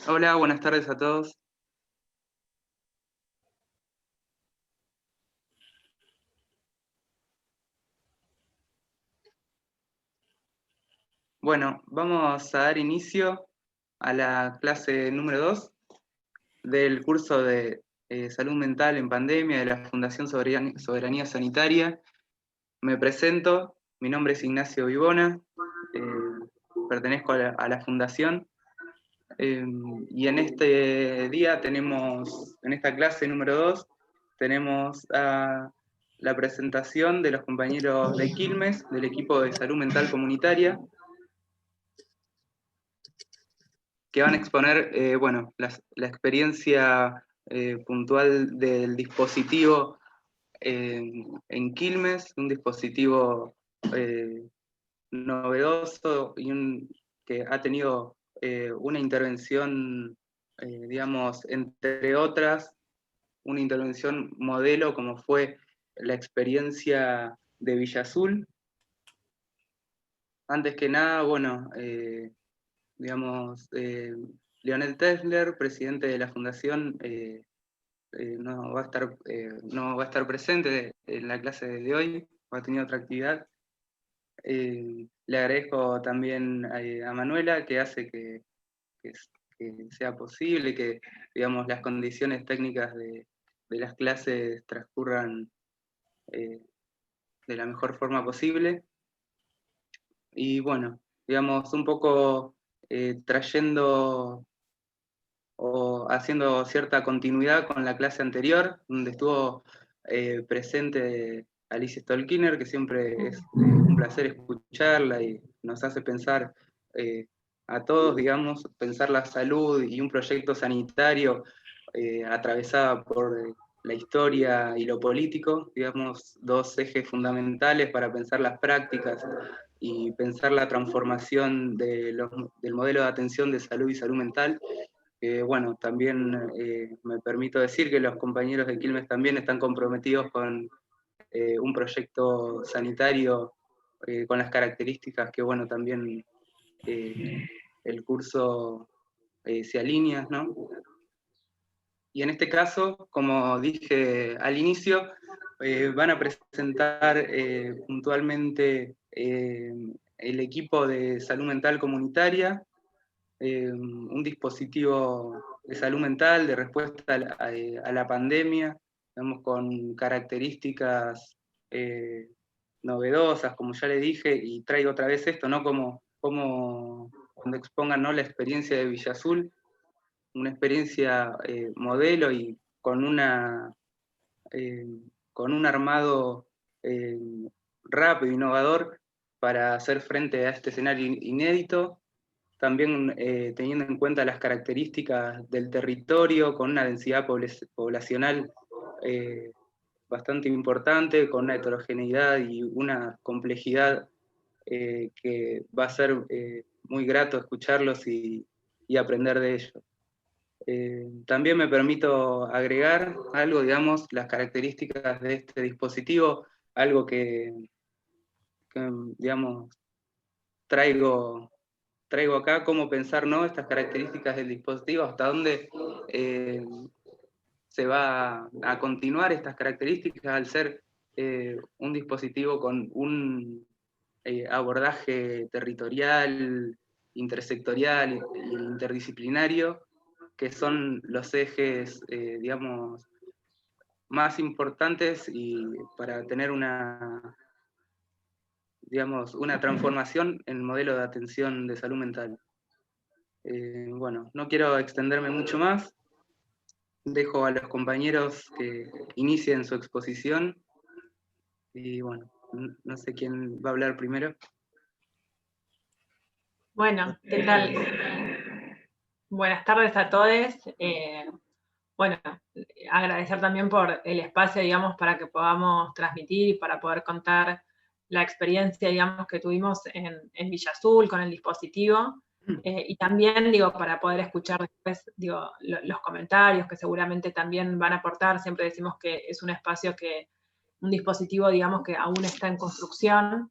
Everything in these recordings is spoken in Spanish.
Hola, buenas tardes a todos. Bueno, vamos a dar inicio a la clase número 2 del curso de Salud Mental en Pandemia de la Fundación Soberanía Sanitaria. Me presento, mi nombre es Ignacio Vivona, pertenezco a la Fundación, y en este día en esta clase número 2, tenemos la presentación de los compañeros de Quilmes, del equipo de Salud Mental Comunitaria, que van a exponer la experiencia puntual del dispositivo en Quilmes, un dispositivo novedoso que ha tenido una intervención, digamos, entre otras, una intervención modelo como fue la experiencia de Villa Azul. Antes que nada, digamos, Lionel Tesler, presidente de la fundación, no va a estar presente en la clase de hoy, ha tenido otra actividad. Le agradezco también a Manuela, que hace que sea posible, que digamos, las condiciones técnicas de las clases transcurran de la mejor forma posible. Y bueno, digamos, un poco trayendo o haciendo cierta continuidad con la clase anterior, donde estuvo presente Alicia Stolkiner, que siempre es un placer escucharla y nos hace pensar a todos, digamos, pensar la salud y un proyecto sanitario atravesada por la historia y lo político, digamos, dos ejes fundamentales para pensar las prácticas y pensar la transformación del modelo de atención de salud y salud mental. Bueno, también me permito decir que los compañeros de Quilmes también están comprometidos con un proyecto sanitario con las características que, bueno, también el curso se alinea, ¿no? Y en este caso, como dije al inicio, van a presentar puntualmente el equipo de salud mental comunitaria, un dispositivo de salud mental, de respuesta a la pandemia, digamos, con características novedosas, como ya le dije, y traigo otra vez esto, ¿no? Como cuando expongan, ¿no?, la experiencia de Villa Azul, una experiencia modelo y eh, con un armado eh, rápido, innovador, para hacer frente a este escenario inédito, también teniendo en cuenta las características del territorio, con una densidad poblacional bastante importante, con una heterogeneidad y una complejidad que va a ser muy grato escucharlos y aprender de ellos. También me permito agregar algo, digamos, las características de este dispositivo, algo que digamos, traigo acá, cómo pensar, ¿no?, estas características del dispositivo, hasta dónde se va a continuar estas características al ser un dispositivo con un abordaje territorial, intersectorial e interdisciplinario, que son los ejes, digamos, más importantes y para tener digamos, una transformación en el modelo de atención de salud mental. Bueno, no quiero extenderme mucho más, dejo a los compañeros que inicien su exposición y bueno, no sé quién va a hablar primero. Bueno, ¿qué tal? Buenas tardes a todos. Bueno, agradecer también por el espacio, digamos, para que podamos transmitir y para poder contar la experiencia, digamos, que tuvimos en Villa Azul con el dispositivo. Y también, digo, para poder escuchar después, digo, los comentarios que seguramente también van a aportar. Siempre decimos que es un espacio un dispositivo, digamos, que aún está en construcción.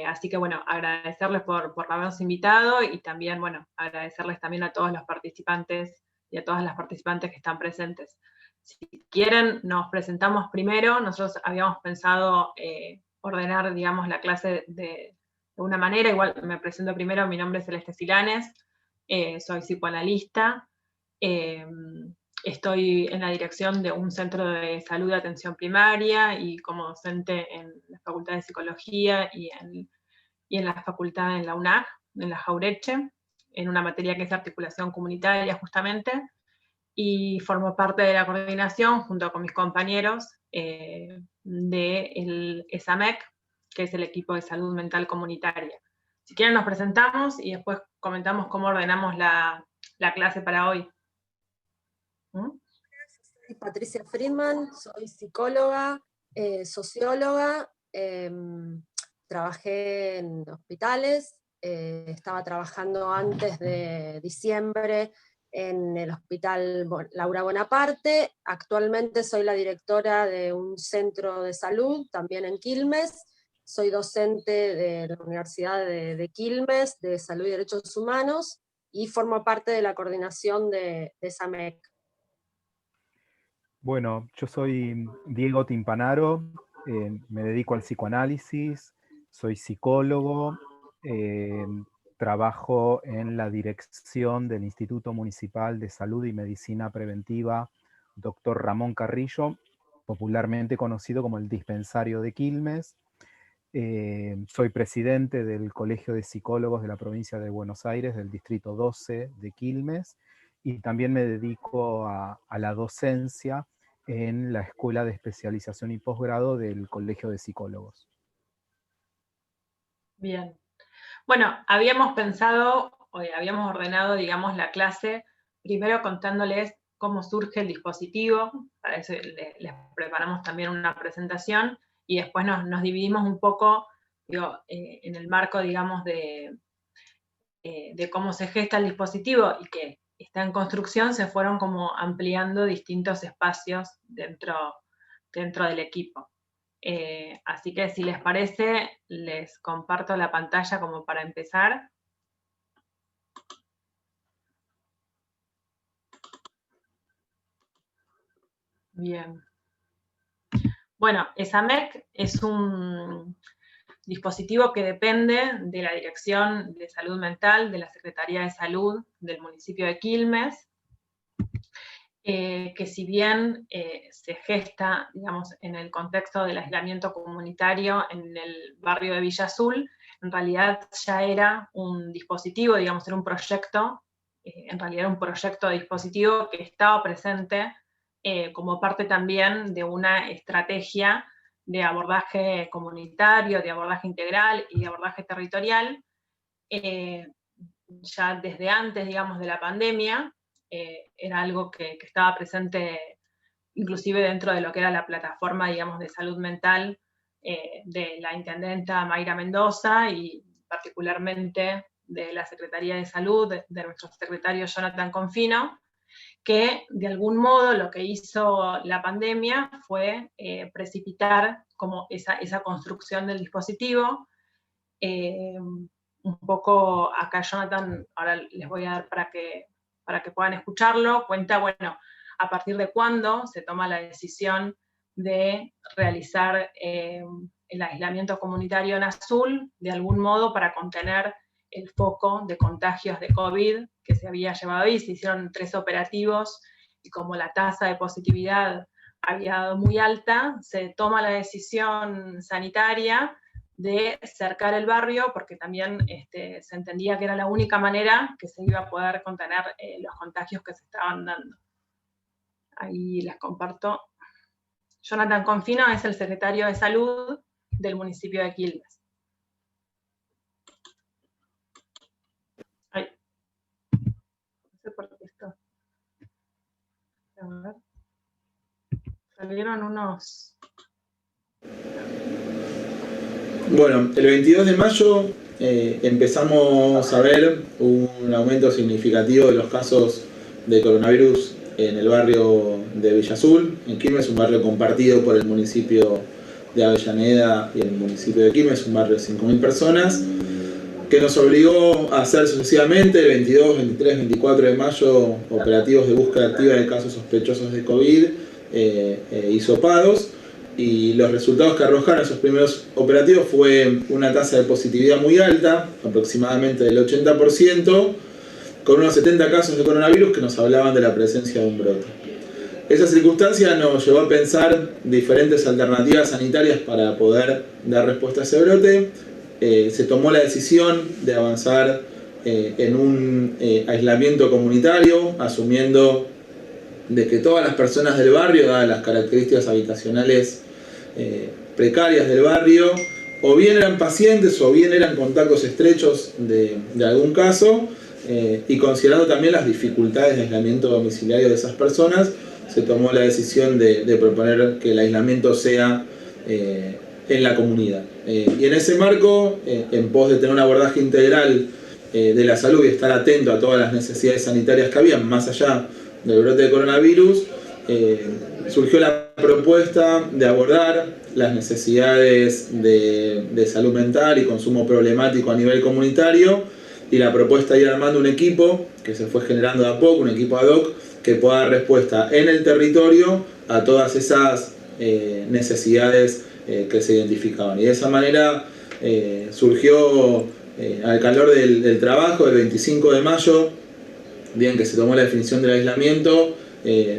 Así que bueno, agradecerles por habernos invitado y también, bueno, agradecerles también a todos los participantes y a todas las participantes que están presentes. Si quieren, nos presentamos primero. Nosotros habíamos pensado ordenar, digamos, la clase de una manera. Igual me presento primero, mi nombre es Celeste Silanes, soy psicoanalista, estoy en la dirección de un centro de salud de atención primaria y como docente en la Facultad de Psicología y en la facultad en la UNAG, en la Jauretche, en una materia que es articulación comunitaria justamente, y formo parte de la coordinación junto con mis compañeros del ESAMEC, que es el equipo de salud mental comunitaria. Si quieren nos presentamos y después comentamos cómo ordenamos la clase para hoy. Soy Patricia Friedman, soy psicóloga, socióloga, trabajé en hospitales, estaba trabajando antes de diciembre en el Hospital Laura Bonaparte, actualmente soy la directora de un centro de salud, también en Quilmes, soy docente de la Universidad de Quilmes, de Salud y Derechos Humanos, y formo parte de la coordinación de SAMEC. Bueno, yo soy Diego Timpanaro, me dedico al psicoanálisis, soy psicólogo, trabajo en la dirección del Instituto Municipal de Salud y Medicina Preventiva, Dr. Ramón Carrillo, popularmente conocido como el Dispensario de Quilmes. Soy presidente del Colegio de Psicólogos de la provincia de Buenos Aires, del Distrito 12 de Quilmes, y también me dedico a la docencia en la Escuela de Especialización y Posgrado del Colegio de Psicólogos. Bien. Bueno, habíamos pensado, habíamos ordenado, digamos, la clase, primero contándoles cómo surge el dispositivo, para eso les preparamos también una presentación, y después nos dividimos un poco, digo, en el marco, digamos, de cómo se gesta el dispositivo y que está en construcción, se fueron como ampliando distintos espacios dentro del equipo. Así que si les parece, les comparto la pantalla como para empezar. Bien. Bueno, ESAMEC es un dispositivo que depende de la Dirección de Salud Mental de la Secretaría de Salud del municipio de Quilmes, que si bien se gesta, digamos, en el contexto del aislamiento comunitario en el barrio de Villa Azul, en realidad ya era un dispositivo, digamos, era un proyecto, en realidad era un proyecto de dispositivo que estaba presente como parte también de una estrategia de abordaje comunitario, de abordaje integral y de abordaje territorial, ya desde antes, digamos, de la pandemia. Era algo que estaba presente inclusive dentro de lo que era la plataforma, digamos, de salud mental de la intendenta Mayra Mendoza y particularmente de la Secretaría de Salud, de nuestro secretario Jonathan Confino, que de algún modo lo que hizo la pandemia fue precipitar como esa construcción del dispositivo. Un poco acá Jonathan, ahora les voy a dar para que puedan escucharlo, cuenta, bueno, a partir de cuándo se toma la decisión de realizar el aislamiento comunitario en Azul, de algún modo para contener el foco de contagios de COVID que se había llevado ahí. Se hicieron 3 operativos y como la tasa de positividad había dado muy alta, se toma la decisión sanitaria de cercar el barrio, porque también se entendía que era la única manera que se iba a poder contener los contagios que se estaban dando. Ahí les comparto. Jonathan Confino es el secretario de Salud del municipio de Quilmes. Ay. No sé por qué esto. A ver. Salieron unos... Bueno, el 22 de mayo empezamos a ver un aumento significativo de los casos de coronavirus en el barrio de Villa Azul, en Quilmes, un barrio compartido por el municipio de Avellaneda y el municipio de Quilmes, un barrio de 5.000 personas, que nos obligó a hacer sucesivamente el 22, 23, 24 de mayo operativos de búsqueda activa de casos sospechosos de COVID hisopados, y los resultados que arrojaron esos primeros operativos fue una tasa de positividad muy alta, aproximadamente del 80%, con unos 70 casos de coronavirus que nos hablaban de la presencia de un brote. Esa circunstancia nos llevó a pensar diferentes alternativas sanitarias para poder dar respuesta a ese brote. Se tomó la decisión de avanzar en un aislamiento comunitario, asumiendo de que todas las personas del barrio, dadas las características habitacionales precarias del barrio, o bien eran pacientes o bien eran contactos estrechos de algún caso, y considerando también las dificultades de aislamiento domiciliario de esas personas, se tomó la decisión de proponer que el aislamiento sea en la comunidad. Y en ese marco, en pos de tener un abordaje integral de la salud y estar atento a todas las necesidades sanitarias que había, más allá del brote de coronavirus, surgió la propuesta de abordar las necesidades de salud mental y consumo problemático a nivel comunitario, y la propuesta de ir armando un equipo que se fue generando de a poco, un equipo ad hoc que pueda dar respuesta en el territorio a todas esas necesidades que se identificaban. Y de esa manera surgió al calor del trabajo, el 25 de mayo, bien que se tomó la definición del aislamiento,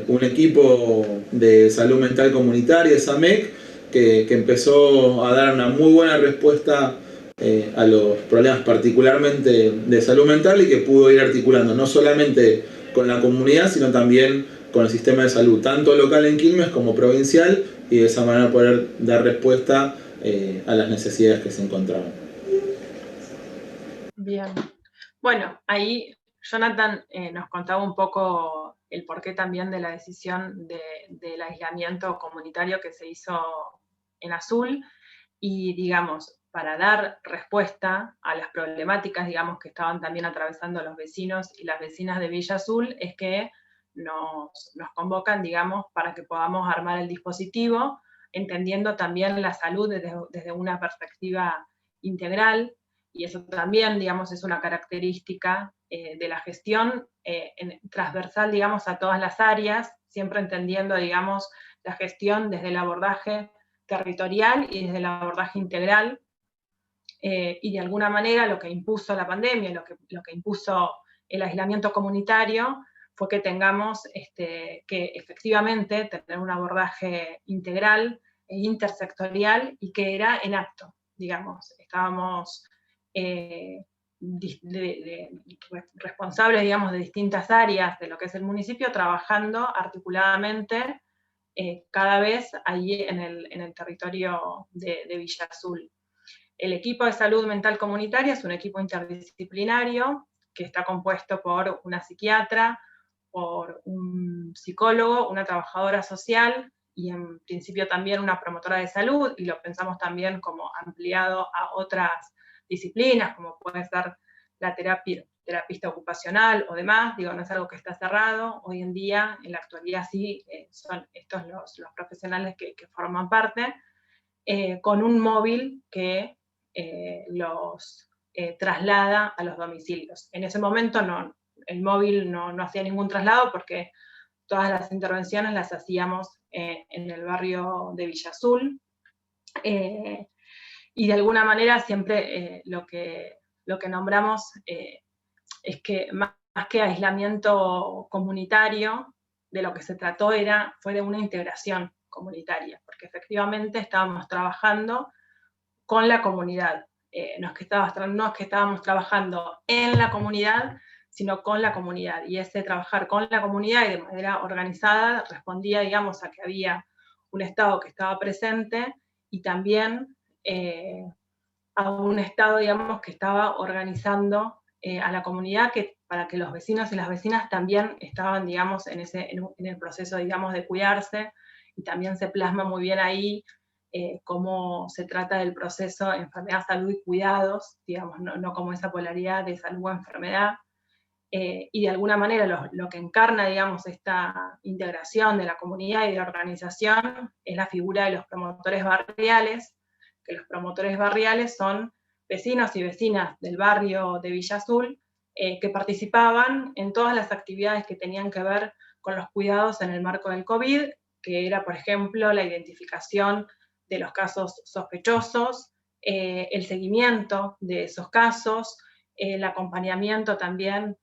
un equipo de salud mental comunitaria, SAMEC, que empezó a dar una muy buena respuesta a los problemas particularmente de salud mental, y que pudo ir articulando no solamente con la comunidad, sino también con el sistema de salud, tanto local en Quilmes como provincial, y de esa manera poder dar respuesta a las necesidades que se encontraban. Bien. Bueno, ahí Jonathan nos contaba un poco el porqué también de la decisión del aislamiento comunitario que se hizo en Azul, y digamos, para dar respuesta a las problemáticas, digamos, que estaban también atravesando los vecinos y las vecinas de Villa Azul, es que nos convocan, digamos, para que podamos armar el dispositivo, entendiendo también la salud desde una perspectiva integral, y eso también, digamos, es una característica de la gestión transversal, digamos, a todas las áreas, siempre entendiendo, digamos, la gestión desde el abordaje territorial y desde el abordaje integral, y de alguna manera lo que impuso la pandemia, lo que impuso el aislamiento comunitario, fue que tengamos que efectivamente tener un abordaje integral e intersectorial, y que era en acto, digamos. Estábamos responsables, digamos, de distintas áreas de lo que es el municipio, trabajando articuladamente cada vez ahí en el territorio de Villa Azul. El equipo de salud mental comunitaria es un equipo interdisciplinario que está compuesto por una psiquiatra, por un psicólogo, una trabajadora social y en principio también una promotora de salud, y lo pensamos también como ampliado a otras disciplinas, como puede ser la terapista ocupacional o demás. Digo, no es algo que está cerrado. Hoy en día, en la actualidad sí, son estos los profesionales que forman parte, con un móvil que los traslada a los domicilios. En ese momento el móvil no hacía ningún traslado, porque todas las intervenciones las hacíamos en el barrio de Villa Azul, y de alguna manera siempre lo que nombramos es que más que aislamiento comunitario, de lo que se trató fue de una integración comunitaria, porque efectivamente estábamos trabajando con la comunidad. No es que estábamos trabajando en la comunidad, sino con la comunidad. Y ese trabajar con la comunidad y de manera organizada respondía, digamos, a que había un Estado que estaba presente, y también a un Estado, digamos, que estaba organizando a la comunidad, para que los vecinos y las vecinas también estaban, digamos, en el proceso, digamos, de cuidarse, y también se plasma muy bien ahí cómo se trata del proceso enfermedad, salud y cuidados, digamos, no como esa polaridad de salud o enfermedad, y de alguna manera lo que encarna, digamos, esta integración de la comunidad y de la organización es la figura de los promotores barriales, que los promotores barriales son vecinos y vecinas del barrio de Villa Azul, que participaban en todas las actividades que tenían que ver con los cuidados en el marco del COVID, que era, por ejemplo, la identificación de los casos sospechosos, el seguimiento de esos casos, el acompañamiento también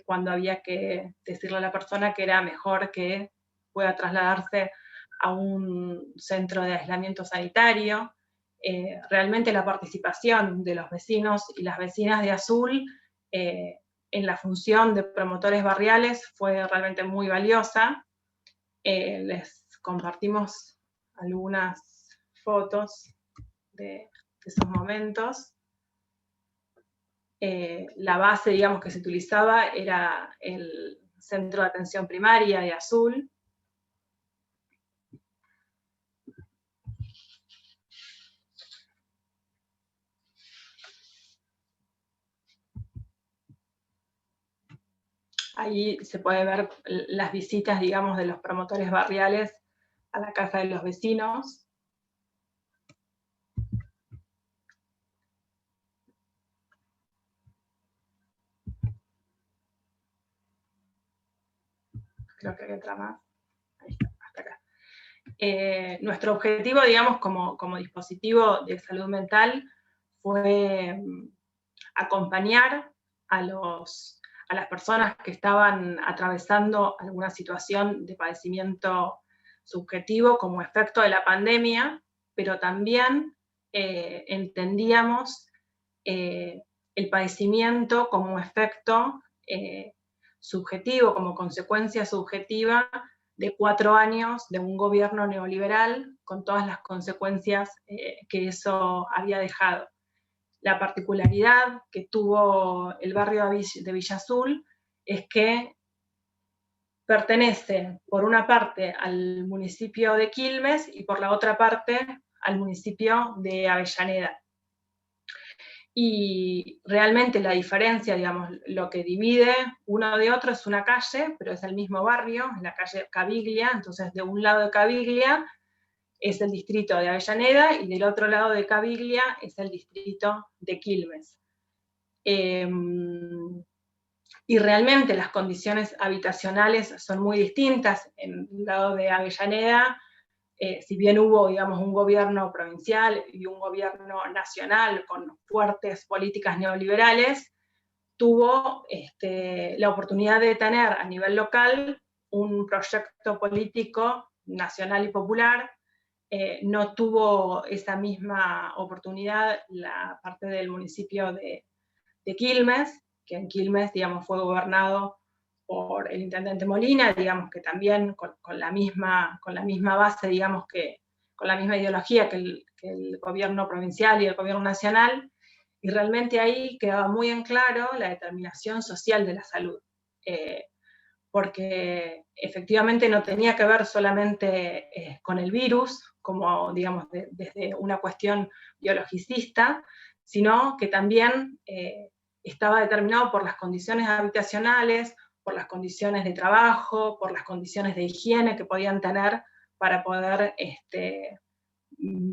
cuando había que decirle a la persona que era mejor que pueda trasladarse a un centro de aislamiento sanitario. Realmente la participación de los vecinos y las vecinas de Azul en la función de promotores barriales fue realmente muy valiosa. Les compartimos algunas fotos de esos momentos. La base, digamos, que se utilizaba era el Centro de Atención Primaria de Azul. Ahí se puede ver las visitas, digamos, de los promotores barriales a la casa de los vecinos. Creo que hay otra más. Ahí está, hasta acá. Nuestro objetivo, digamos, como dispositivo de salud mental fue acompañar a las personas que estaban atravesando alguna situación de padecimiento subjetivo como efecto de la pandemia, pero también entendíamos el padecimiento como efecto subjetivo, como consecuencia subjetiva de 4 años de un gobierno neoliberal con todas las consecuencias que eso había dejado. La particularidad que tuvo el barrio de Villa Azul es que pertenece por una parte al municipio de Quilmes y por la otra parte al municipio de Avellaneda. Y realmente la diferencia, digamos, lo que divide uno de otro es una calle, pero es el mismo barrio, es la calle Caviglia. Entonces de un lado de Caviglia es el distrito de Avellaneda y del otro lado de Caviglia es el distrito de Quilmes. Y realmente las condiciones habitacionales son muy distintas. En el lado de Avellaneda, si bien hubo, digamos, un gobierno provincial y un gobierno nacional con fuertes políticas neoliberales, tuvo la oportunidad de tener a nivel local un proyecto político nacional y popular. No tuvo esa misma oportunidad la parte del municipio de Quilmes, que en Quilmes, digamos, fue gobernado por el intendente Molina, digamos que también con la misma base, digamos que con la misma ideología que el gobierno provincial y el gobierno nacional, y realmente ahí quedaba muy en claro la determinación social de la salud, porque efectivamente no tenía que ver solamente con el virus, como digamos desde una cuestión biologicista, sino que también estaba determinado por las condiciones habitacionales, por las condiciones de trabajo, por las condiciones de higiene que podían tener para poder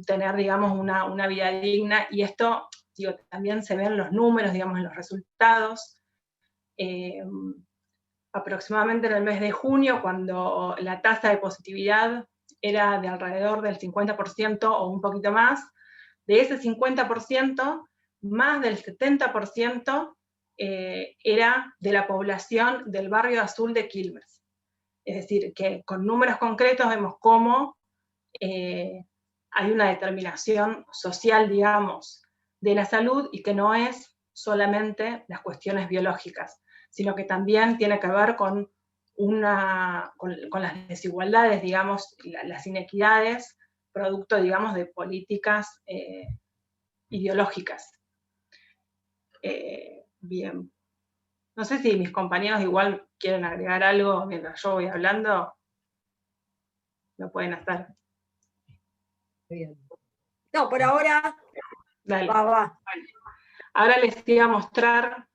tener, digamos, una vida digna. Y esto, digo, también se ve en los números, digamos, en los resultados. Aproximadamente en el mes de junio, cuando la tasa de positividad era de alrededor del 50% o un poquito más, de ese 50%, más del 70% era de la población del barrio Azul de Quilmes. Es decir, que con números concretos vemos cómo hay una determinación social, digamos, de la salud y que no es solamente las cuestiones biológicas, sino que también tiene que ver con las desigualdades, digamos, las inequidades, producto, digamos, de políticas ideológicas. Bien. No sé si mis compañeros igual quieren agregar algo mientras yo voy hablando. Lo pueden hacer. Bien. No, por ahora. Dale. Va. Bueno, ahora les iba a mostrar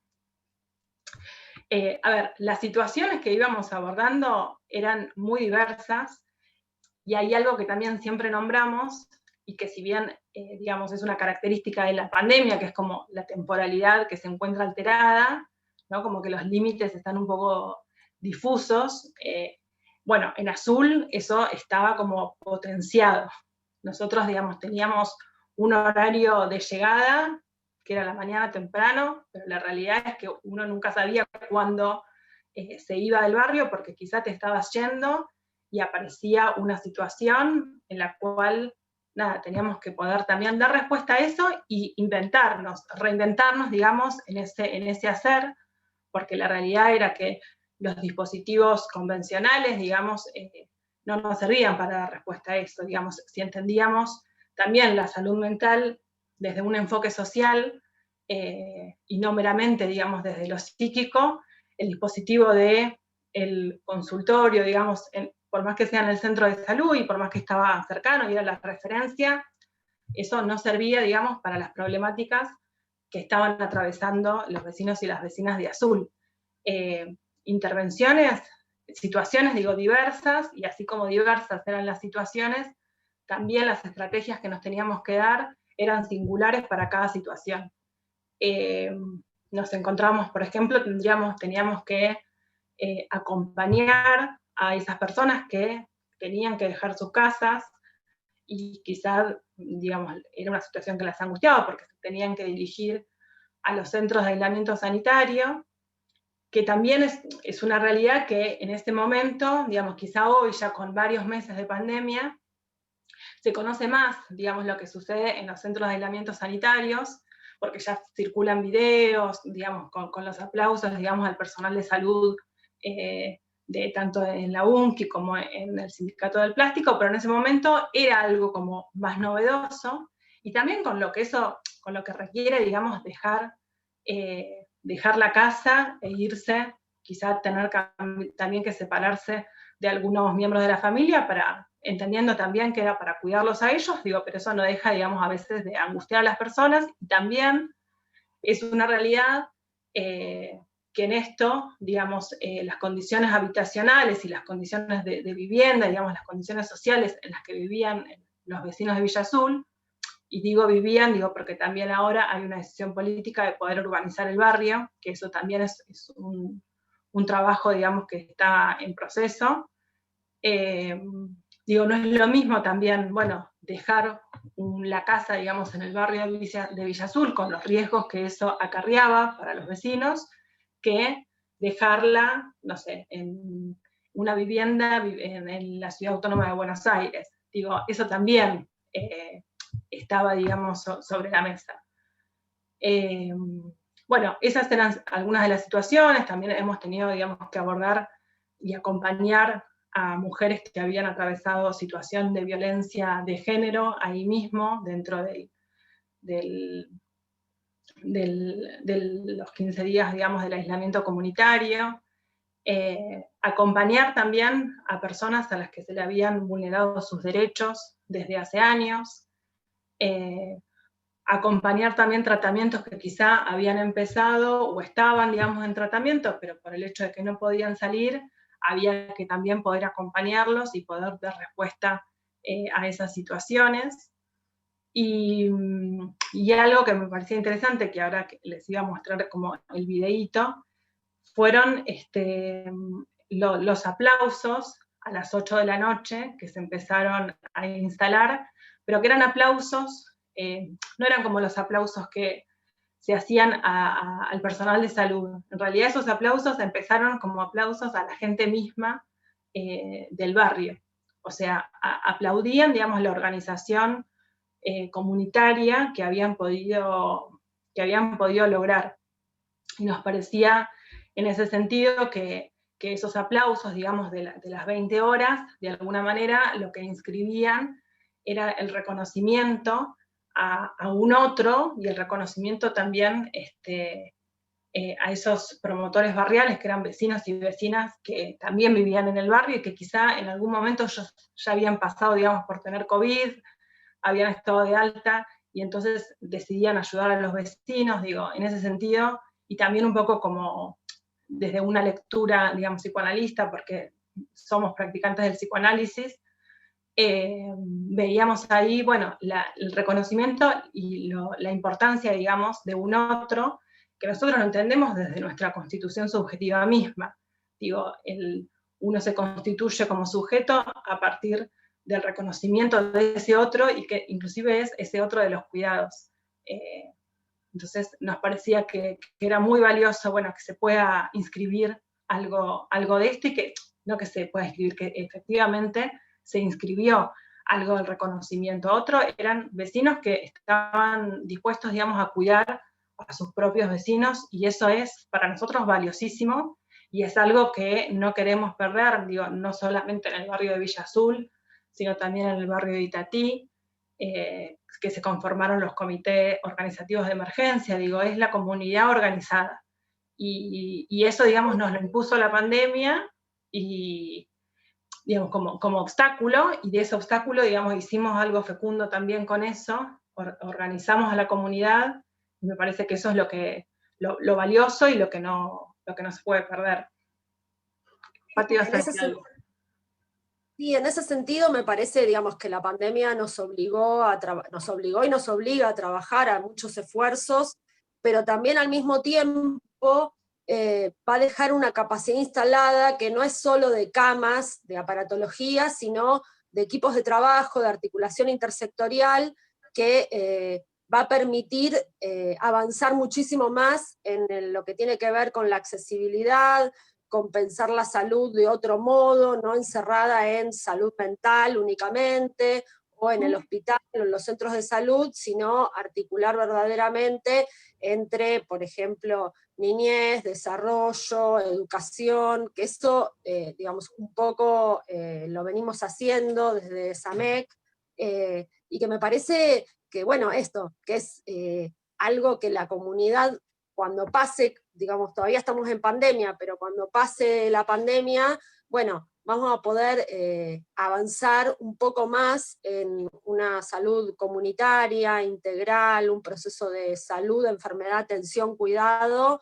A ver, las situaciones que íbamos abordando eran muy diversas, y hay algo que también siempre nombramos, y que si bien, digamos, es una característica de la pandemia, que es como la temporalidad que se encuentra alterada, ¿no? Como que los límites están un poco difusos. Bueno, en azul eso estaba como potenciado. Nosotros, digamos, teníamos un horario de llegada, que era la mañana temprano, pero la realidad es que uno nunca sabía cuándo se iba del barrio, porque quizá te estabas yendo y aparecía una situación en la cual, nada, teníamos que poder también dar respuesta a eso y inventarnos, reinventarnos, digamos, en ese hacer, porque la realidad era que los dispositivos convencionales, digamos, no nos servían para dar respuesta a eso, digamos, si entendíamos también la salud mental desde un enfoque social, y no meramente, digamos, desde lo psíquico, el dispositivo del consultorio, digamos, por más que sea en el centro de salud y por más que estaba cercano y era la referencia, eso no servía, digamos, para las problemáticas que estaban atravesando los vecinos y las vecinas de Azul. Intervenciones, situaciones, digo, diversas, y así como diversas eran las situaciones, también las estrategias que nos teníamos que dar eran singulares para cada situación. Nos encontramos, por ejemplo, teníamos que acompañar a esas personas que tenían que dejar sus casas, y quizás, digamos, era una situación que las angustiaba porque se tenían que dirigir a los centros de aislamiento sanitario, que también es una realidad que en este momento, digamos, quizá hoy ya con varios meses de pandemia, se conoce más, digamos, lo que sucede en los centros de aislamiento sanitarios, porque ya circulan videos, digamos, con los aplausos, digamos, al personal de salud, de tanto en la UNCI como en el Sindicato del Plástico, pero en ese momento era algo como más novedoso, y también con lo que requiere, digamos, dejar la casa e irse, quizá tener también que separarse de algunos miembros de la familia, entendiendo también que era para cuidarlos a ellos, digo, pero eso no deja, digamos, a veces de angustiar a las personas, y también es una realidad que en esto, digamos, las condiciones habitacionales y las condiciones de vivienda, digamos, las condiciones sociales en las que vivían los vecinos de Villa Azul, y digo vivían, digo porque también ahora hay una decisión política de poder urbanizar el barrio, que eso también es un trabajo, digamos, que está en proceso. Digo, no es lo mismo también, bueno, dejar la casa, digamos, en el barrio de Villa Azul, con los riesgos que eso acarreaba para los vecinos, que dejarla, no sé, en una vivienda en la Ciudad Autónoma de Buenos Aires. Digo, eso también estaba, digamos, sobre la mesa. Bueno, esas eran algunas de las situaciones. También hemos tenido, digamos, que abordar y acompañar a mujeres que habían atravesado situación de violencia de género ahí mismo, dentro de los 15 días, digamos, del aislamiento comunitario. Acompañar también a personas a las que se le habían vulnerado sus derechos desde hace años. Acompañar también tratamientos que quizá habían empezado o estaban, digamos, en tratamiento, pero por el hecho de que no podían salir, había que también poder acompañarlos y poder dar respuesta a esas situaciones. Y algo que me parecía interesante, que ahora les iba a mostrar como el videíto, fueron los aplausos a las 8 de la noche que se empezaron a instalar, pero que eran aplausos, no eran como los aplausos que se hacían al personal de salud. En realidad esos aplausos empezaron como aplausos a la gente misma del barrio. O sea, aplaudían, digamos, la organización comunitaria que habían podido lograr. Y nos parecía, en ese sentido, que esos aplausos, digamos, de las 20 horas, de alguna manera, lo que inscribían era el reconocimiento a un otro, y el reconocimiento también a esos promotores barriales, que eran vecinos y vecinas que también vivían en el barrio y que quizá en algún momento ya habían pasado, digamos, por tener COVID, habían estado de alta, y entonces decidían ayudar a los vecinos, digo, en ese sentido, y también un poco como desde una lectura, digamos, psicoanalista, porque somos practicantes del psicoanálisis, veíamos ahí, bueno, el reconocimiento y la importancia, digamos, de un otro, que nosotros lo entendemos desde nuestra constitución subjetiva misma. Digo, uno se constituye como sujeto a partir del reconocimiento de ese otro, y que inclusive es ese otro de los cuidados. Entonces nos parecía que era muy valioso, bueno, que se pueda inscribir algo de esto, y que no que se pueda inscribir, que efectivamente se inscribió algo del reconocimiento. Otro eran vecinos que estaban dispuestos, digamos, a cuidar a sus propios vecinos, y eso es para nosotros valiosísimo, y es algo que no queremos perder, digo, no solamente en el barrio de Villa Azul, sino también en el barrio de Itatí, que se conformaron los comités organizativos de emergencia, digo, es la comunidad organizada. Y eso, digamos, nos lo impuso la pandemia, y digamos, como obstáculo, y de ese obstáculo, digamos, hicimos algo fecundo también con eso, organizamos a la comunidad, y me parece que eso es lo valioso y lo que no se puede perder. Pati, ¿vas a decir algo? Sí, en ese sentido me parece, digamos, que la pandemia nos obligó y nos obliga a trabajar a muchos esfuerzos, pero también al mismo tiempo va a dejar una capacidad instalada que no es solo de camas, de aparatología, sino de equipos de trabajo, de articulación intersectorial, que va a permitir avanzar muchísimo más en lo que tiene que ver con la accesibilidad, con pensar la salud de otro modo, no encerrada en salud mental únicamente, o en el hospital, o en los centros de salud, sino articular verdaderamente entre, por ejemplo, niñez, desarrollo, educación, que eso, digamos, un poco lo venimos haciendo desde SAMEC, y que me parece que, bueno, esto, que es algo que la comunidad, cuando pase, digamos, todavía estamos en pandemia, pero cuando pase la pandemia, bueno, vamos a poder avanzar un poco más en una salud comunitaria, integral, un proceso de salud, enfermedad, atención, cuidado,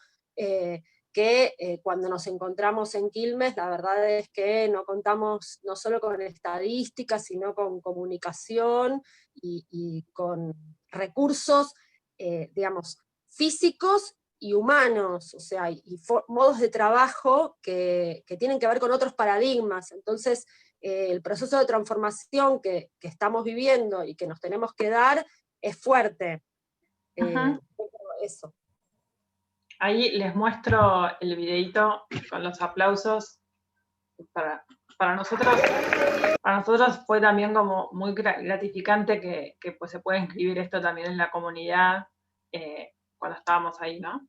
que cuando nos encontramos en Quilmes, la verdad es que no contamos no solo con estadísticas, sino con comunicación y con recursos, digamos, físicos y humanos, o sea, y modos de trabajo que tienen que ver con otros paradigmas. Entonces, el proceso de transformación que estamos viviendo y que nos tenemos que dar es fuerte. Eso. Ahí les muestro el videito con los aplausos. Para nosotros fue también como muy gratificante que pues se pueda inscribir esto también en la comunidad, cuando estábamos ahí, ¿no?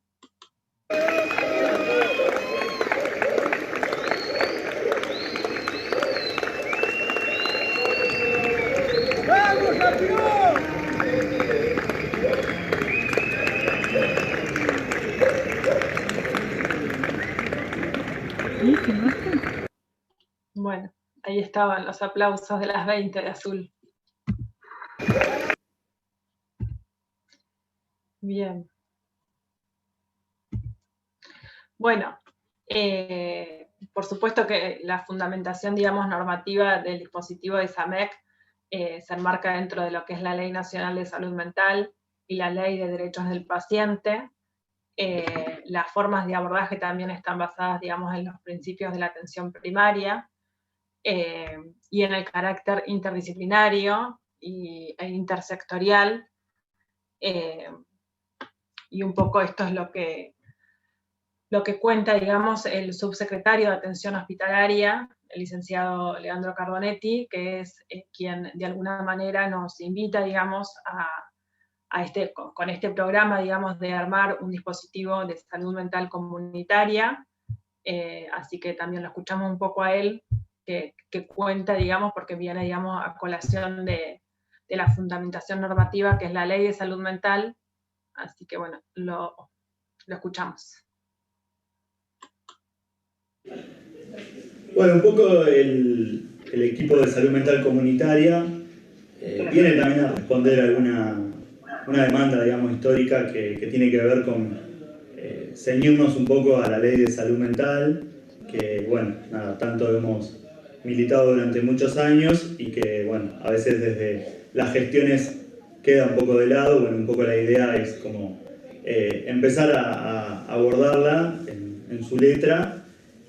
¡Vamos, campeón! Bueno, ahí estaban los aplausos de las 20 de Azul. Bien. Bueno, por supuesto que la fundamentación, digamos, normativa del dispositivo de SAMEC se enmarca dentro de lo que es la Ley Nacional de Salud Mental y la Ley de Derechos del Paciente. Las formas de abordaje también están basadas, digamos, en los principios de la atención primaria y en el carácter interdisciplinario e intersectorial. Y un poco esto es lo que cuenta, digamos, el subsecretario de Atención Hospitalaria, el licenciado Leandro Carbonetti, que es quien de alguna manera nos invita, digamos, con este programa, digamos, de armar un dispositivo de salud mental comunitaria. Así que también lo escuchamos un poco a él, que cuenta, digamos, porque viene, digamos, a colación de la fundamentación normativa, que es la Ley de Salud Mental. Así que, bueno, lo escuchamos. Bueno, un poco el equipo de salud mental comunitaria viene también a responder a una demanda, digamos, histórica que tiene que ver con ceñirnos un poco a la ley de salud mental, que bueno, nada, tanto hemos militado durante muchos años y que bueno, a veces desde las gestiones queda un poco de lado. Bueno, un poco la idea es como empezar a abordarla en su letra,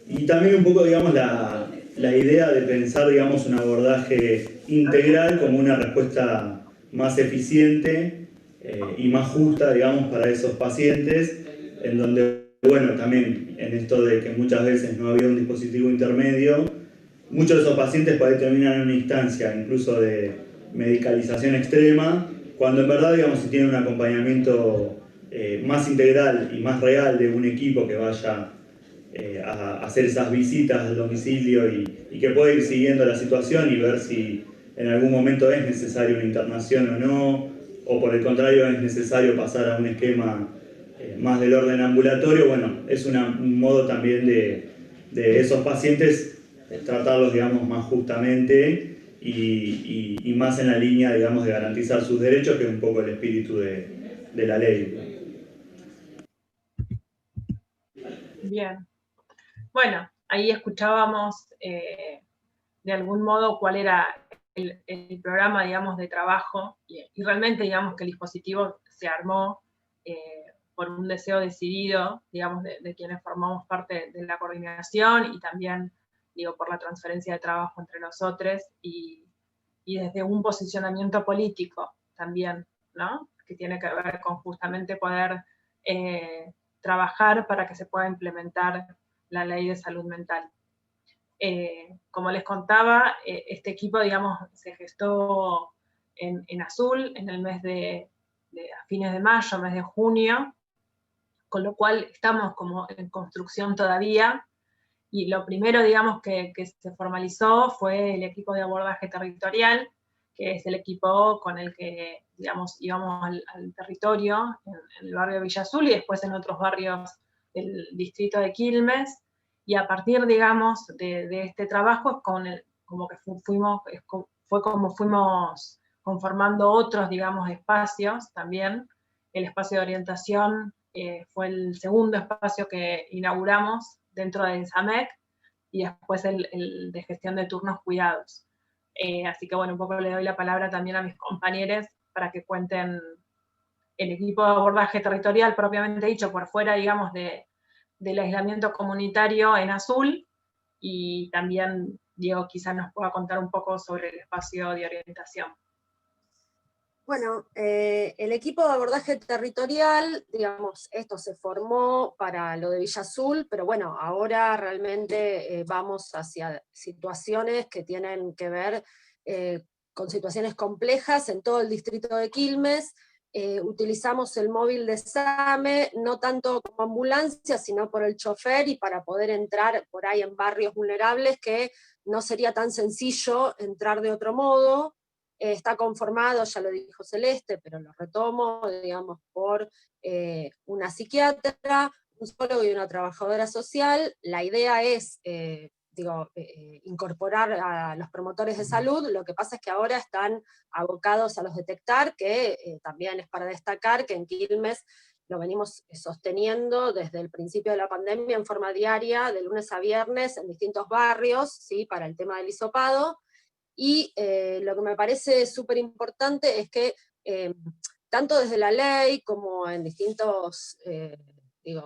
y también un poco, digamos, la idea de pensar, digamos, un abordaje integral como una respuesta más eficiente y más justa, digamos, para esos pacientes, en donde, bueno, también en esto de que muchas veces no había un dispositivo intermedio, muchos de esos pacientes por ahí terminan en una instancia incluso de medicalización extrema, cuando en verdad, digamos, si tienen un acompañamiento más integral y más real de un equipo que vaya a hacer esas visitas al domicilio y que pueda ir siguiendo la situación y ver si en algún momento es necesaria una internación o no, o por el contrario es necesario pasar a un esquema más del orden ambulatorio. Bueno, es un modo también de esos pacientes tratarlos, digamos, más justamente y más en la línea, digamos, de garantizar sus derechos, que es un poco el espíritu de la ley. Bien. Bueno, ahí escuchábamos de algún modo cuál era el programa, digamos, de trabajo, y realmente, digamos, que el dispositivo se armó por un deseo decidido, digamos, de quienes formamos parte de la coordinación, y también, digo, por la transferencia de trabajo entre nosotros, y desde un posicionamiento político también, ¿no? Que tiene que ver con justamente poder trabajar para que se pueda implementar la ley de salud mental. Como les contaba, este equipo, digamos, se gestó en Azul en el mes a fines de mayo, mes de junio, con lo cual estamos como en construcción todavía, y lo primero, digamos, que se formalizó fue el equipo de abordaje territorial, que es el equipo con el que, digamos, íbamos al territorio, en el barrio de Villa Azul y después en otros barrios del distrito de Quilmes, y a partir, digamos, de este trabajo fue como fuimos conformando otros, digamos, espacios también. El espacio de orientación fue el segundo espacio que inauguramos dentro del SAMEC, y después el de gestión de turnos cuidados. Así que bueno, un poco le doy la palabra también a mis compañeros para que cuenten el equipo de abordaje territorial propiamente dicho, por fuera, digamos, del aislamiento comunitario en Azul, y también Diego quizás nos pueda contar un poco sobre el espacio de orientación. Bueno, el equipo de abordaje territorial, digamos, esto se formó para lo de Villa Azul, pero bueno, ahora realmente vamos hacia situaciones que tienen que ver con situaciones complejas en todo el distrito de Quilmes. Utilizamos el móvil de SAME, no tanto como ambulancia, sino por el chofer y para poder entrar por ahí en barrios vulnerables que no sería tan sencillo entrar de otro modo. Está conformado, ya lo dijo Celeste, pero lo retomo, digamos, por una psiquiatra, un psicólogo y una trabajadora social. La idea es, incorporar a los promotores de salud. Lo que pasa es que ahora están abocados a los detectar, que también es para destacar que en Quilmes lo venimos sosteniendo desde el principio de la pandemia en forma diaria, de lunes a viernes, en distintos barrios, ¿sí? Para el tema del hisopado. Y lo que me parece súper importante es que tanto desde la ley como en distintos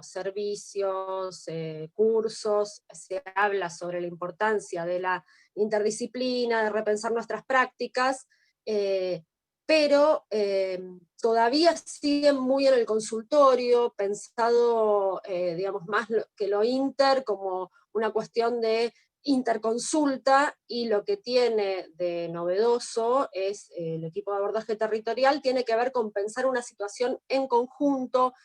servicios, cursos, se habla sobre la importancia de la interdisciplina, de repensar nuestras prácticas, pero todavía siguen muy en el consultorio, pensado, digamos, más que lo inter como una cuestión de interconsulta, y lo que tiene de novedoso es el equipo de abordaje territorial, tiene que ver con pensar una situación en conjunto,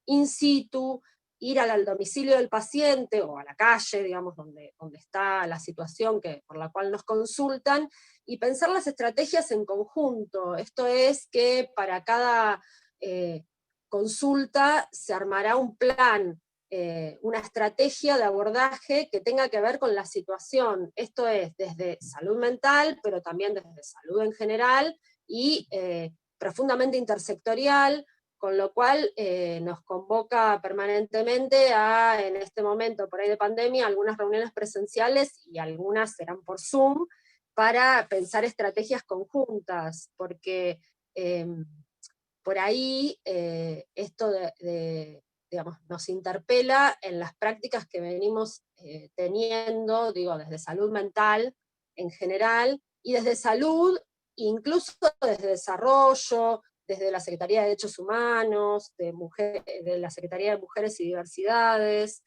in situ, ir al domicilio del paciente o a la calle, digamos, donde está la situación por la cual nos consultan, y pensar las estrategias en conjunto. Esto es que para cada consulta se armará un plan, una estrategia de abordaje que tenga que ver con la situación. Esto es desde salud mental, pero también desde salud en general, y profundamente intersectorial, con lo cual nos convoca permanentemente a, en este momento por ahí de pandemia, algunas reuniones presenciales y algunas serán por Zoom, para pensar estrategias conjuntas, porque por ahí esto digamos, nos interpela en las prácticas que venimos teniendo, digo, desde salud mental en general, y desde salud, incluso desde desarrollo, desde la Secretaría de Derechos Humanos, de la Secretaría de Mujeres y Diversidades.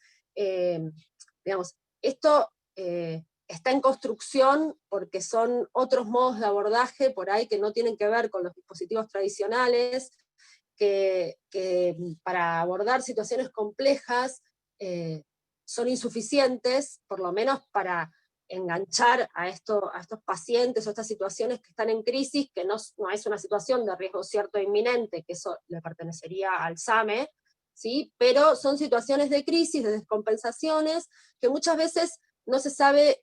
Digamos, esto está en construcción porque son otros modos de abordaje por ahí que no tienen que ver con los dispositivos tradicionales, que para abordar situaciones complejas son insuficientes, por lo menos para enganchar a estos pacientes o estas situaciones que están en crisis, que no es una situación de riesgo cierto e inminente, que eso le pertenecería al SAME, ¿sí? Pero son situaciones de crisis, de descompensaciones, que muchas veces no se sabe,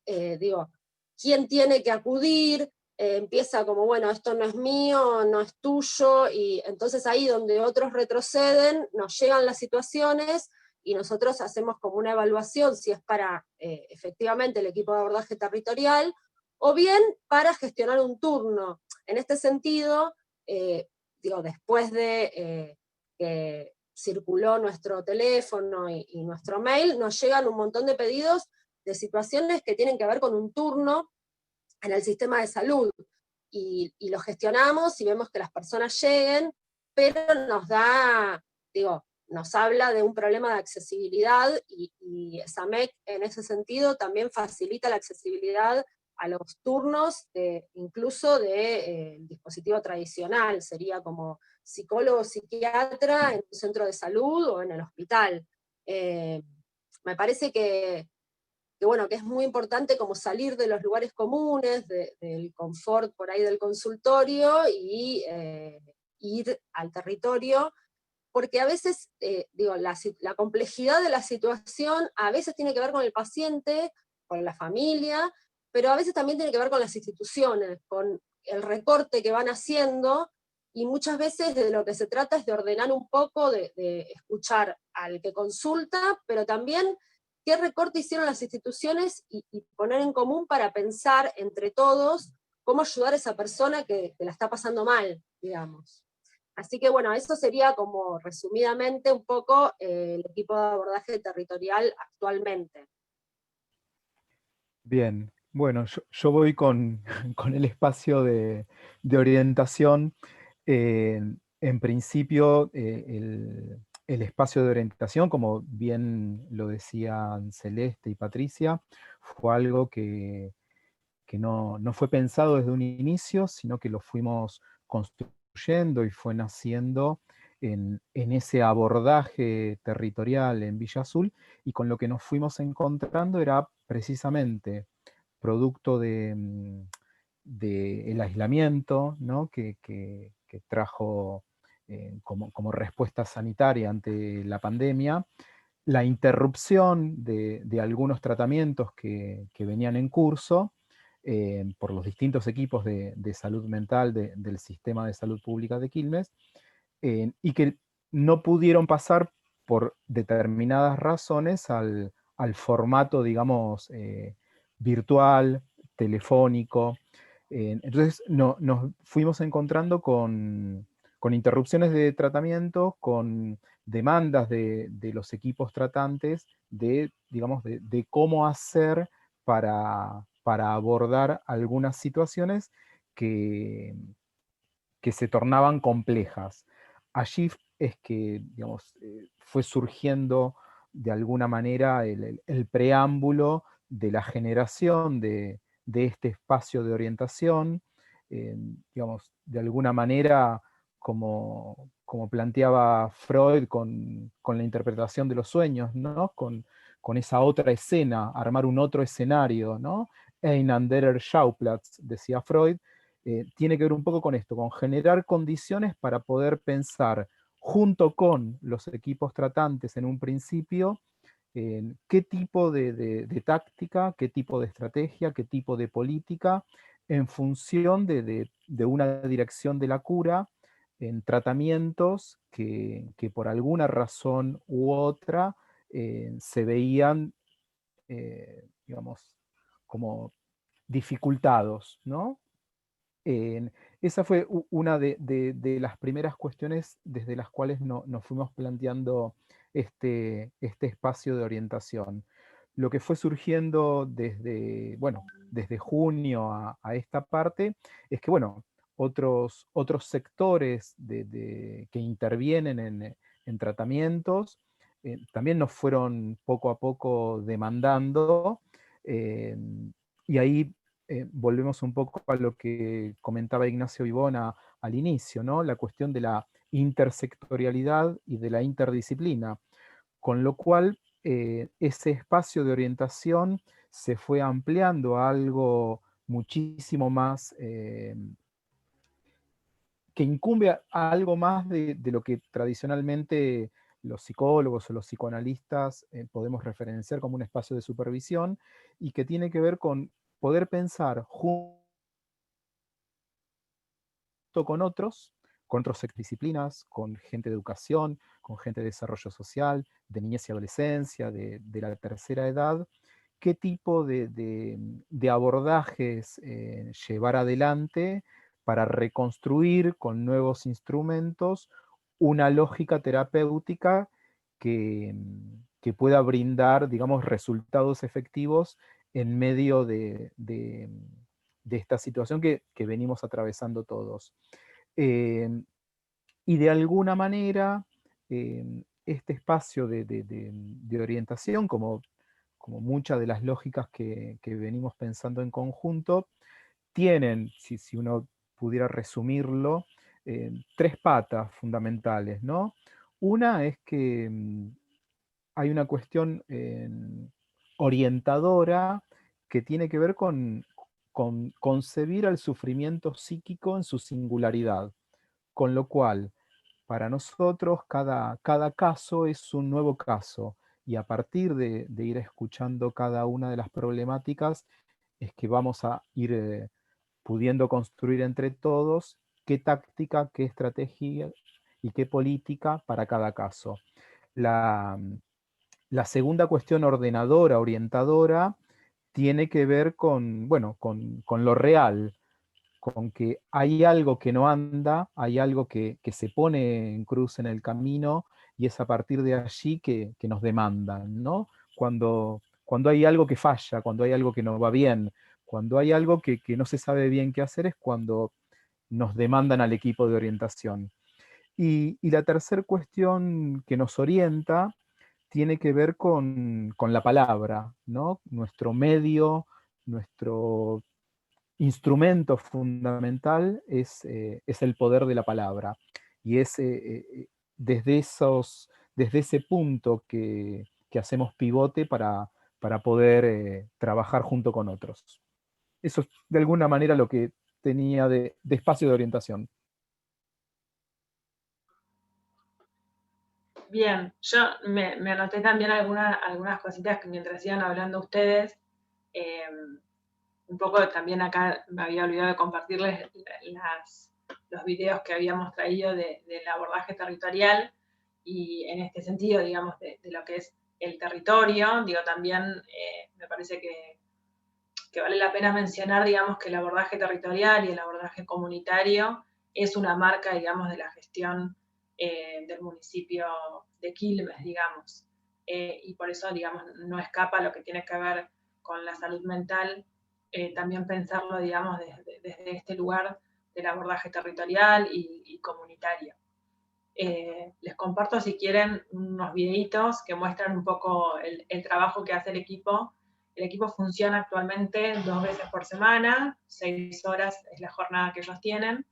quién tiene que acudir, empieza como, bueno, esto no es mío, no es tuyo, y entonces ahí donde otros retroceden, nos llegan las situaciones, y nosotros hacemos como una evaluación si es para efectivamente el equipo de abordaje territorial, o bien para gestionar un turno. En este sentido, después de que circuló nuestro teléfono y nuestro mail, nos llegan un montón de pedidos de situaciones que tienen que ver con un turno en el sistema de salud, y lo gestionamos y vemos que las personas lleguen, pero nos habla de un problema de accesibilidad, y SAMEC en ese sentido también facilita la accesibilidad a los turnos, incluso del dispositivo tradicional, sería como psicólogo o psiquiatra en un centro de salud o en el hospital. Me parece que es muy importante como salir de los lugares comunes, del confort por ahí del consultorio, y ir al territorio, porque a veces, la complejidad de la situación a veces tiene que ver con el paciente, con la familia, pero a veces también tiene que ver con las instituciones, con el recorte que van haciendo, y muchas veces de lo que se trata es de ordenar un poco, de escuchar al que consulta, pero también qué recorte hicieron las instituciones, y poner en común para pensar entre todos cómo ayudar a esa persona que la está pasando mal, digamos. Así que bueno, eso sería como resumidamente un poco el equipo de abordaje territorial actualmente. Bien, bueno, yo voy con, con el espacio de orientación. En principio, el espacio de orientación, como bien lo decían Celeste y Patricia, fue algo que no fue pensado desde un inicio, sino que lo fuimos construyendo y fue naciendo en ese abordaje territorial en Villa Azul, y con lo que nos fuimos encontrando era precisamente producto del aislamiento, ¿no? que trajo como respuesta sanitaria ante la pandemia, la interrupción de algunos tratamientos que venían en curso por los distintos equipos de salud mental del sistema de salud pública de Quilmes, y que no pudieron pasar por determinadas razones al formato, digamos, virtual, telefónico. Entonces nos fuimos encontrando con interrupciones de tratamiento, con demandas de los equipos tratantes digamos, de cómo hacer para abordar algunas situaciones que se tornaban complejas. Allí es que, digamos, fue surgiendo de alguna manera el preámbulo de la generación de este espacio de orientación, digamos, de alguna manera, como planteaba Freud con la interpretación de los sueños, ¿no? Con esa otra escena, armar un otro escenario, ¿no? Ein anderer Schauplatz, decía Freud. Tiene que ver un poco con esto, con generar condiciones para poder pensar junto con los equipos tratantes en un principio qué tipo de táctica, qué tipo de estrategia, qué tipo de política, en función de una dirección de la cura en tratamientos que por alguna razón u otra se veían, digamos, como dificultados, ¿no? Esa fue una de las primeras cuestiones desde las cuales nos fuimos planteando este espacio de orientación. Lo que fue surgiendo desde, bueno, desde junio a esta parte es que, bueno, otros sectores que intervienen en tratamientos también nos fueron poco a poco demandando, y ahí volvemos un poco a lo que comentaba Ignacio Vivona al inicio, ¿no? La cuestión de la intersectorialidad y de la interdisciplina, con lo cual ese espacio de orientación se fue ampliando a algo muchísimo más, que incumbe a algo más de lo que tradicionalmente los psicólogos o los psicoanalistas podemos referenciar como un espacio de supervisión, y que tiene que ver con poder pensar junto con otras disciplinas, con gente de educación, con gente de desarrollo social, de niñez y adolescencia, de la tercera edad, qué tipo de abordajes llevar adelante para reconstruir con nuevos instrumentos una lógica terapéutica que pueda brindar, digamos, resultados efectivos en medio de esta situación que venimos atravesando todos. Y de alguna manera, este espacio de orientación, como muchas de las lógicas que venimos pensando en conjunto, tienen, si uno pudiera resumirlo, tres patas fundamentales, ¿no? Una es que hay una cuestión orientadora que tiene que ver con concebir al sufrimiento psíquico en su singularidad, con lo cual para nosotros cada caso es un nuevo caso, y a partir de ir escuchando cada una de las problemáticas es que vamos a ir pudiendo construir entre todos qué táctica, qué estrategia y qué política para cada caso. La segunda cuestión ordenadora, orientadora, tiene que ver con, bueno, con lo real, con que hay algo que no anda, hay algo que se pone en cruz en el camino, y es a partir de allí que nos demandan, ¿no? Cuando hay algo que falla, cuando hay algo que no va bien, cuando hay algo que no se sabe bien qué hacer, es cuando nos demandan al equipo de orientación. Y la tercera cuestión que nos orienta tiene que ver con la palabra, ¿no? Nuestro medio, nuestro instrumento fundamental es el poder de la palabra. Y es desde ese punto que hacemos pivote para poder trabajar junto con otros. Eso es de alguna manera lo que tenía de espacio de orientación. Bien, yo me anoté también algunas cositas que mientras iban hablando ustedes. Un poco también acá me había olvidado de compartirles los videos que habíamos traído del abordaje territorial, y en este sentido, digamos, de lo que es el territorio. Digo, también me parece que vale la pena mencionar, digamos, que el abordaje territorial y el abordaje comunitario es una marca, digamos, de la gestión del municipio de Quilmes, digamos. Y por eso, digamos, no escapa lo que tiene que ver con la salud mental, también pensarlo, digamos, desde este lugar del abordaje territorial y comunitario. Les comparto, si quieren, unos videitos que muestran un poco el trabajo que hace el equipo. El equipo funciona actualmente 2 veces por semana, 6 horas es la jornada que ellos tienen,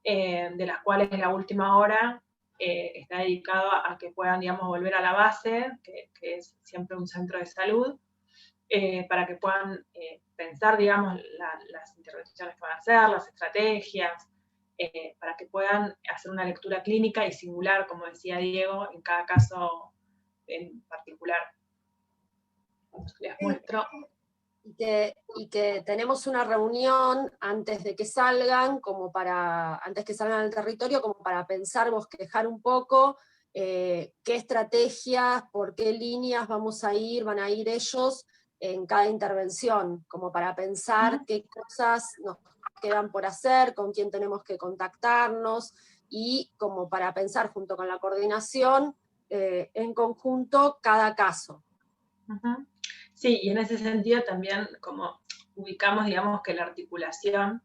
de las cuales la última hora está dedicado a que puedan, digamos, volver a la base, que es siempre un centro de salud, para que puedan pensar, digamos, las intervenciones que van a hacer, las estrategias, para que puedan hacer una lectura clínica y singular, como decía Diego, en cada caso en particular. Les muestro. y que tenemos una reunión antes de que salgan, antes que salgan al territorio, como para pensar, bosquejar un poco qué estrategias, por qué líneas van a ir ellos en cada intervención, como para pensar qué cosas nos quedan por hacer, con quién tenemos que contactarnos, y como para pensar junto con la coordinación en conjunto cada caso. Sí, y en ese sentido también como ubicamos, digamos, que la articulación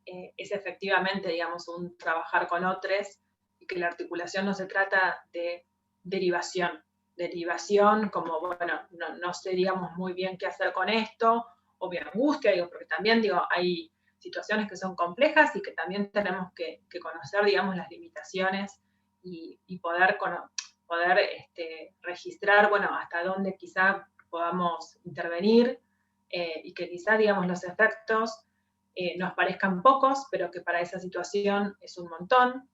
es efectivamente, digamos, un trabajar con otros, y que la articulación no se trata de derivación como, bueno, no sé, digamos, muy bien qué hacer con esto, o mi angustia, digo, porque también, digo, hay situaciones que son complejas y que también tenemos que conocer, digamos, las limitaciones y poder registrar, bueno, hasta dónde quizá podamos intervenir y que quizá, digamos, los efectos nos parezcan pocos, pero que para esa situación es un montón.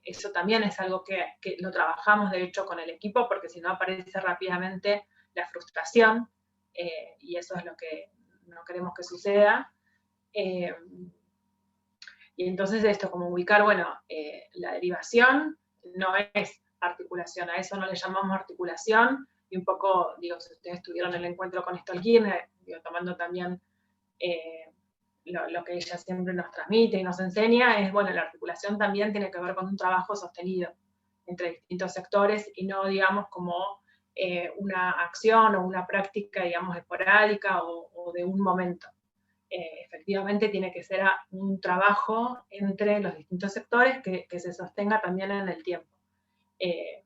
Eso también es algo que lo trabajamos, de hecho, con el equipo, porque si no aparece rápidamente la frustración, y eso es lo que no queremos que suceda. Y entonces esto, como ubicar, bueno, la derivación no es articulación, a eso no le llamamos articulación, y un poco, digo, si ustedes tuvieron el encuentro con Stolkirner, digo, tomando también lo que ella siempre nos transmite y nos enseña, es, bueno, la articulación también tiene que ver con un trabajo sostenido entre distintos sectores, y no, digamos, como una acción o una práctica, digamos, esporádica o de un momento. Efectivamente tiene que ser un trabajo entre los distintos sectores que se sostenga también en el tiempo.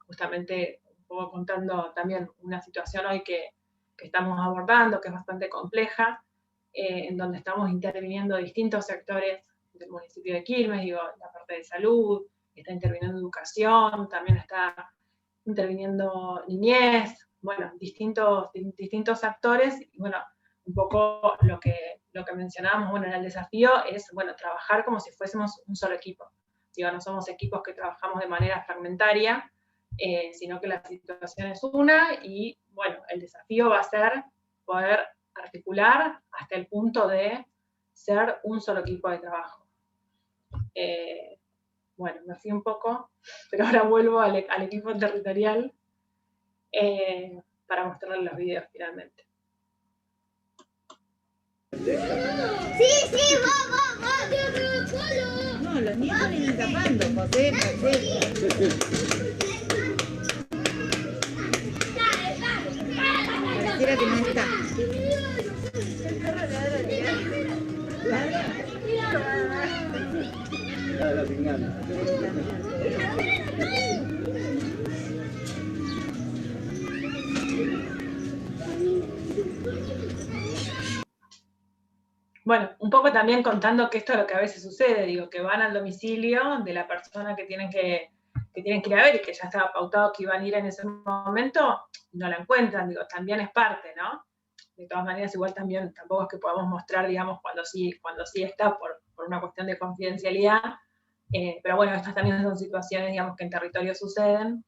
Justamente un poco contando también una situación hoy que estamos abordando, que es bastante compleja, en donde estamos interviniendo distintos sectores del municipio de Quilmes, digo, la parte de salud, está interviniendo educación, también está interviniendo niñez, bueno, distintos actores, y bueno, un poco lo que mencionábamos, bueno, el desafío es, bueno, trabajar como si fuésemos un solo equipo. Digo, no somos equipos que trabajamos de manera fragmentaria, sino que la situación es una, y bueno, el desafío va a ser poder articular hasta el punto de ser un solo equipo de trabajo. Bueno, me fui un poco, pero ahora vuelvo al equipo territorial para mostrarles los videos finalmente. Sí, va. No, los niños vienen tapando, José. Pareciera que no está. Bueno, un poco también contando que esto es lo que a veces sucede, digo, que van al domicilio de la persona que tienen que ir a ver, y que ya estaba pautado que iban a ir en ese momento, no la encuentran, digo, también es parte, ¿no? De todas maneras, igual también tampoco es que podamos mostrar, digamos, cuando sí está por una cuestión de confidencialidad, pero bueno, estas también son situaciones, digamos, que en territorio suceden,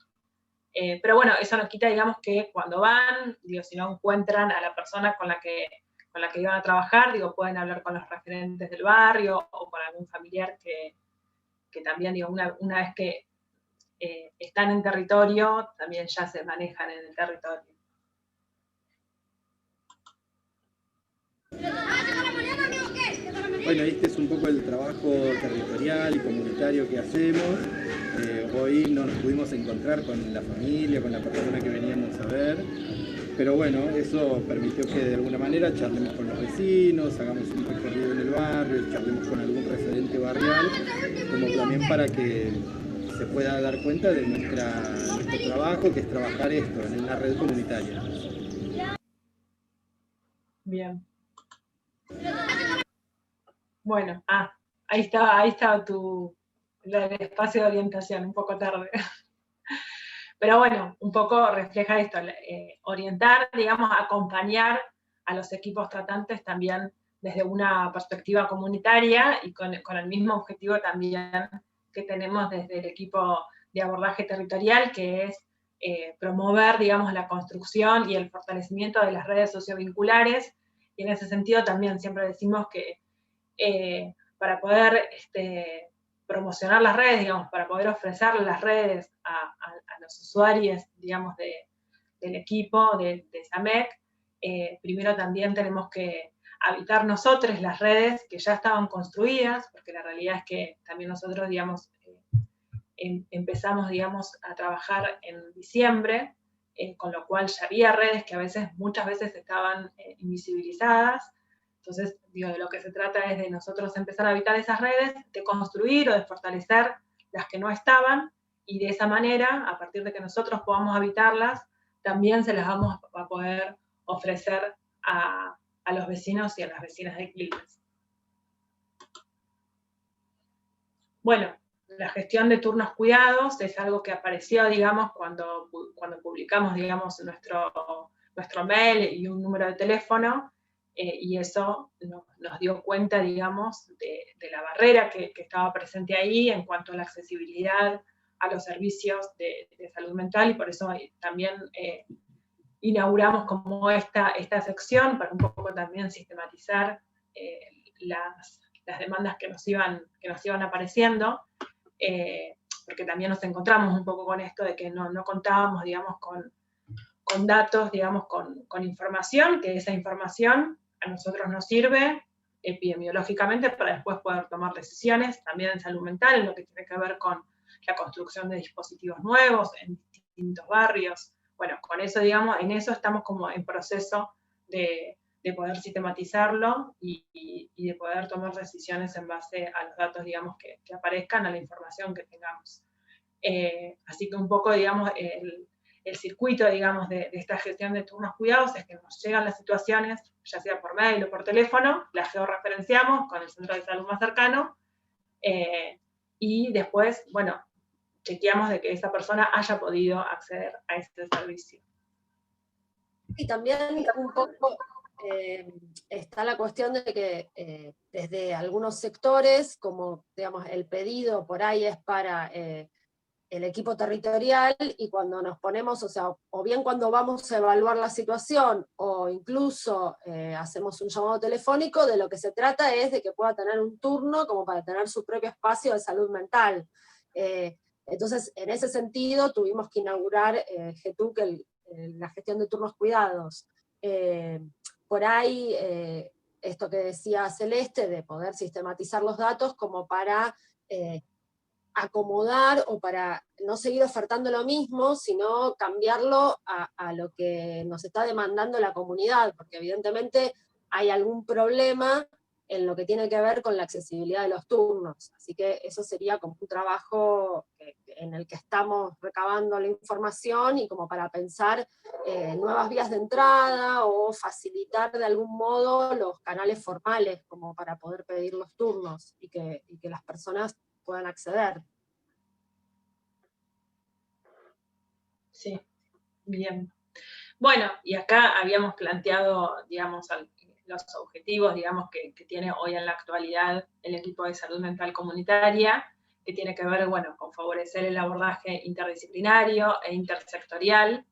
pero bueno, eso nos quita, digamos, que cuando van, digo, si no encuentran a la persona con la que iban a trabajar, digo, pueden hablar con los referentes del barrio o con algún familiar que también, digo, una vez que están en territorio, también ya se manejan en el territorio. Bueno, este es un poco el trabajo territorial y comunitario que hacemos. Hoy no nos pudimos encontrar con la familia, con la persona que veníamos a ver, pero bueno, eso permitió que de alguna manera charlemos con los vecinos, hagamos un recorrido en el barrio, charlemos con algún referente barrial, como también para que se pueda dar cuenta de nuestro trabajo, que es trabajar esto en una red comunitaria. Bien. Bueno, ahí estaba el espacio de orientación, un poco tarde. Pero bueno, un poco refleja esto, orientar, digamos, acompañar a los equipos tratantes también desde una perspectiva comunitaria y con el mismo objetivo también que tenemos desde el equipo de abordaje territorial, que es promover, digamos, la construcción y el fortalecimiento de las redes sociovinculares Y en ese sentido también siempre decimos que para poder promocionar las redes, digamos, para poder ofrecer las redes a los usuarios, digamos, del equipo, de SAMEC, primero también tenemos que habitar nosotros las redes que ya estaban construidas, porque la realidad es que también nosotros, digamos, empezamos, digamos, a trabajar en diciembre, con lo cual ya había redes que muchas veces estaban invisibilizadas. Entonces, digo, de lo que se trata es de nosotros empezar a habitar esas redes, de construir o de fortalecer las que no estaban, y de esa manera, a partir de que nosotros podamos habitarlas, también se las vamos a poder ofrecer a los vecinos y a las vecinas de Quilmes. Bueno, la gestión de turnos cuidados es algo que apareció, digamos, cuando publicamos, digamos, nuestro mail y un número de teléfono, y eso nos dio cuenta, digamos, de la barrera que estaba presente ahí en cuanto a la accesibilidad a los servicios de salud mental, y por eso también inauguramos como esta sección para un poco también sistematizar las demandas que nos iban apareciendo, porque también nos encontramos un poco con esto de que no contábamos, digamos, con datos, digamos, con información, que esa información a nosotros nos sirve epidemiológicamente para después poder tomar decisiones, también en salud mental, en lo que tiene que ver con la construcción de dispositivos nuevos en distintos barrios. Bueno, con eso, digamos, en eso estamos como en proceso de poder sistematizarlo y de poder tomar decisiones en base a los datos, digamos, que aparezcan, a la información que tengamos. Así que un poco, digamos, el circuito, digamos, de esta gestión de turnos cuidados es que nos llegan las situaciones, ya sea por mail o por teléfono, las georreferenciamos con el centro de salud más cercano, y después, bueno, chequeamos de que esa persona haya podido acceder a este servicio. Y también un poco está la cuestión de que desde algunos sectores, como digamos el pedido por ahí es para el equipo territorial, y cuando nos ponemos, o sea, o bien cuando vamos a evaluar la situación, o incluso hacemos un llamado telefónico, de lo que se trata es de que pueda tener un turno como para tener su propio espacio de salud mental. Entonces, en ese sentido, tuvimos que inaugurar GETUC, la gestión de turnos cuidados. Por ahí, esto que decía Celeste, de poder sistematizar los datos como para acomodar o para no seguir ofertando lo mismo, sino cambiarlo a lo que nos está demandando la comunidad, porque evidentemente hay algún problema en lo que tiene que ver con la accesibilidad de los turnos. Así que eso sería como un trabajo en el que estamos recabando la información y como para pensar nuevas vías de entrada o facilitar de algún modo los canales formales como para poder pedir los turnos y que las personas puedan acceder. Sí, bien. Bueno, y acá habíamos planteado, digamos, los objetivos, digamos, que tiene hoy en la actualidad el equipo de salud mental comunitaria, que tiene que ver, bueno, con favorecer el abordaje interdisciplinario e intersectorial,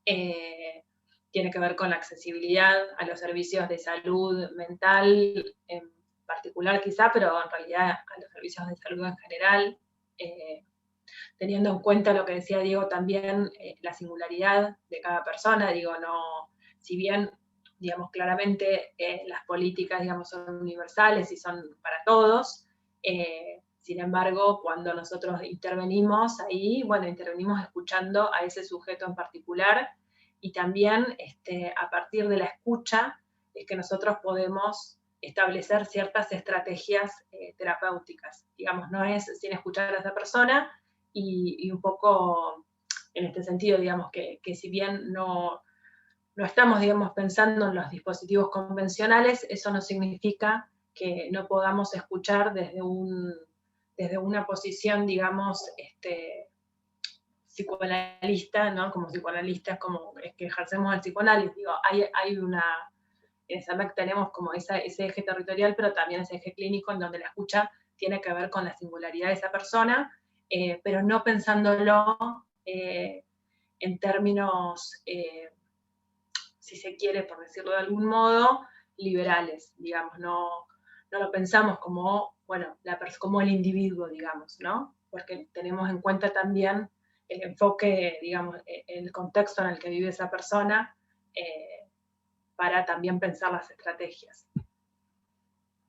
tiene que ver con la accesibilidad a los servicios de salud mental en particular quizá, pero en realidad a los servicios de salud en general, teniendo en cuenta lo que decía Diego también, la singularidad de cada persona. Digo, no, si bien, digamos, claramente las políticas, digamos, son universales y son para todos, sin embargo, cuando nosotros intervenimos ahí, bueno, intervenimos escuchando a ese sujeto en particular, y también a partir de la escucha es que nosotros podemos establecer ciertas estrategias terapéuticas. Digamos, no es sin escuchar a esa persona, y un poco en este sentido, digamos, que si bien no estamos, digamos, pensando en los dispositivos convencionales, eso no significa que no podamos escuchar desde una posición, digamos, psicoanalista, ¿no? Como psicoanalistas, como es que ejercemos el psicoanálisis. Digo, hay una... En SAMEC tenemos como ese eje territorial, pero también ese eje clínico en donde la escucha tiene que ver con la singularidad de esa persona, pero no pensándolo en términos, si se quiere, por decirlo de algún modo, liberales, digamos, no lo pensamos como, bueno, como el individuo, digamos, ¿no? Porque tenemos en cuenta también el enfoque, digamos, el contexto en el que vive esa persona, para también pensar las estrategias.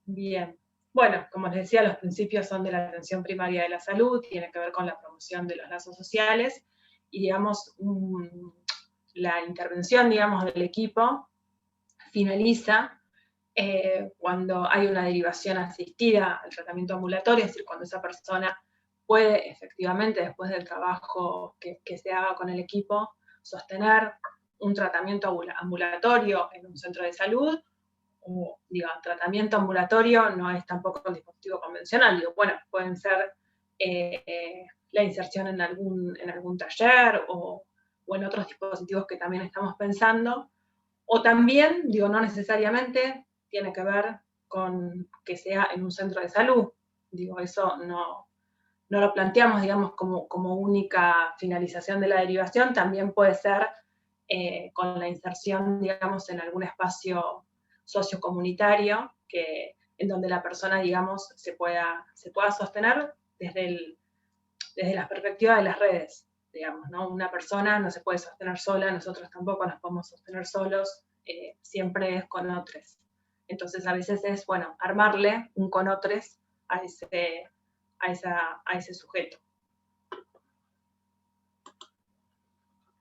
Bien. Bueno, como les decía, los principios son de la atención primaria de la salud, tiene que ver con la promoción de los lazos sociales, y digamos, la intervención, digamos, del equipo finaliza cuando hay una derivación asistida al tratamiento ambulatorio, es decir, cuando esa persona puede efectivamente, después del trabajo que se haga con el equipo, sostener un tratamiento ambulatorio en un centro de salud. O, digo, tratamiento ambulatorio no es tampoco un dispositivo convencional, digo, bueno, pueden ser la inserción en algún taller o en otros dispositivos que también estamos pensando, o también, digo, no necesariamente tiene que ver con que sea en un centro de salud, digo, eso no lo planteamos, digamos, como única finalización de la derivación, también puede ser con la inserción, digamos, en algún espacio sociocomunitario, en donde la persona, digamos, se pueda sostener desde la perspectiva de las redes, digamos, ¿no? Una persona no se puede sostener sola, nosotros tampoco nos podemos sostener solos, siempre es con otros. Entonces a veces es, bueno, armarle un con otros a ese sujeto.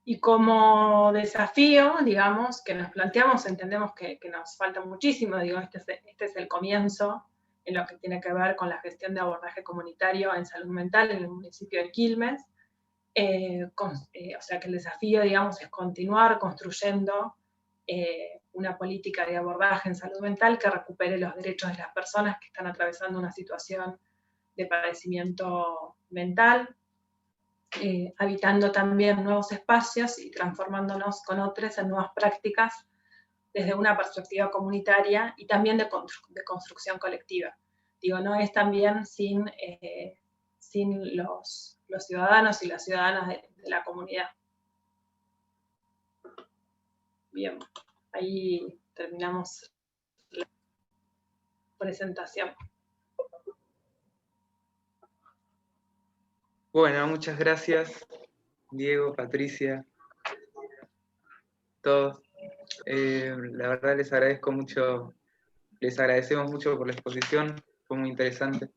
Y como desafío, digamos, que nos planteamos, entendemos que nos falta muchísimo, digo, este es el comienzo en lo que tiene que ver con la gestión de abordaje comunitario en salud mental en el municipio de Quilmes. O sea que el desafío, digamos, es continuar construyendo una política de abordaje en salud mental que recupere los derechos de las personas que están atravesando una situación de padecimiento mental, habitando también nuevos espacios y transformándonos con otros en nuevas prácticas desde una perspectiva comunitaria y también de construcción colectiva. Digo, no es también sin los ciudadanos y las ciudadanas de la comunidad. Bien, ahí terminamos la presentación. Bueno, muchas gracias, Diego, Patricia, todos. La verdad les agradezco mucho, les agradecemos mucho por la exposición, fue muy interesante.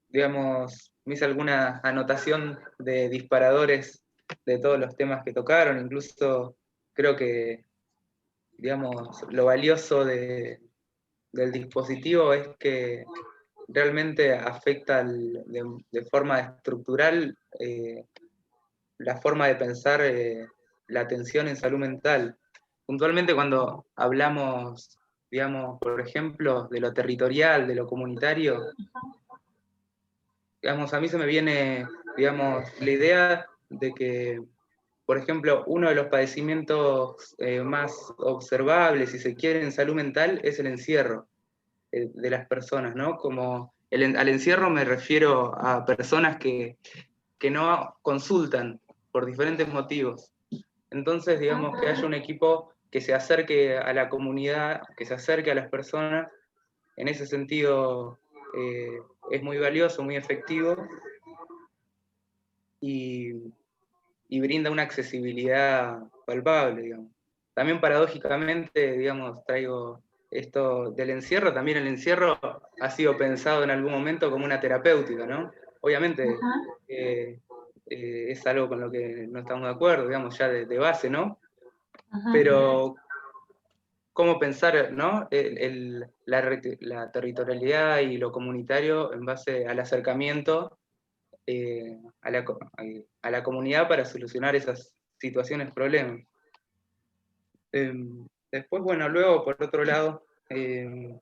Digamos, me hice alguna anotación de disparadores de todos los temas que tocaron, incluso creo que, digamos, lo valioso del dispositivo es que realmente afecta de forma estructural la forma de pensar la atención en salud mental. Puntualmente cuando hablamos, digamos, por ejemplo, de lo territorial, de lo comunitario, digamos, a mí se me viene, digamos, la idea de que, por ejemplo, uno de los padecimientos más observables, si se quiere, en salud mental es el encierro de las personas, ¿no? Como al encierro me refiero a personas que no consultan por diferentes motivos. Entonces, digamos, que haya un equipo que se acerque a la comunidad, que se acerque a las personas, en ese sentido es muy valioso, muy efectivo, y brinda una accesibilidad palpable, digamos. También paradójicamente, digamos, traigo esto del encierro, también el encierro ha sido pensado en algún momento como una terapéutica, ¿no? Obviamente es algo con lo que no estamos de acuerdo, digamos, ya de base, ¿no? Pero cómo pensar, ¿no? La territorialidad y lo comunitario en base al acercamiento a la comunidad para solucionar esas situaciones, problemas. Después, bueno, luego, por otro lado, se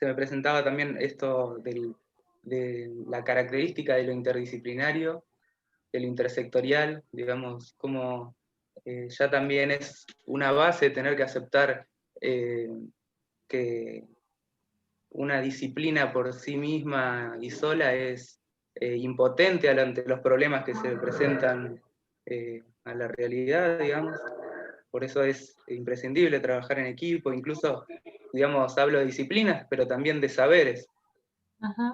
me presentaba también esto de la característica de lo interdisciplinario, de lo intersectorial, digamos, como ya también es una base tener que aceptar que una disciplina por sí misma y sola es impotente ante los problemas que se presentan a la realidad, digamos. por eso es imprescindible trabajar en equipo, incluso, digamos, hablo de disciplinas, pero también de saberes,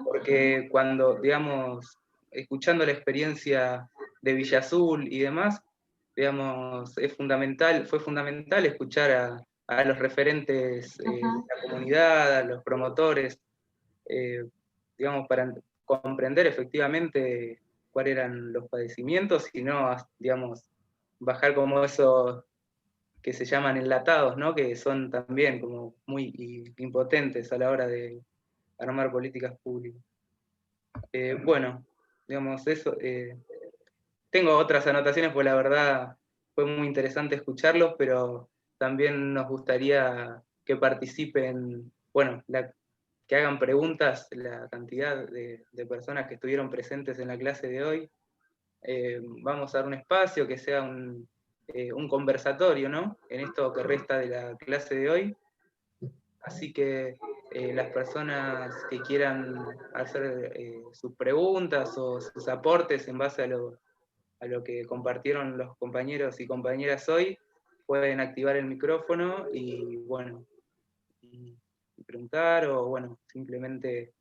porque cuando, digamos, escuchando la experiencia de Villa Azul y demás, digamos, fue fundamental escuchar a los referentes de la comunidad, a los promotores, digamos, para comprender efectivamente cuáles eran los padecimientos y no, digamos, bajar como esos que se llaman enlatados, ¿no? Que son también como muy impotentes a la hora de armar políticas públicas. Bueno, digamos, eso. Tengo otras anotaciones, pues la verdad fue muy interesante escucharlos, pero también nos gustaría que participen, bueno, que hagan preguntas la cantidad de personas que estuvieron presentes en la clase de hoy. Vamos a dar un espacio que sea un conversatorio, ¿no? En esto que resta de la clase de hoy. Así que las personas que quieran hacer sus preguntas o sus aportes en base a lo que compartieron los compañeros y compañeras hoy, pueden activar el micrófono y, bueno, y preguntar o, bueno, simplemente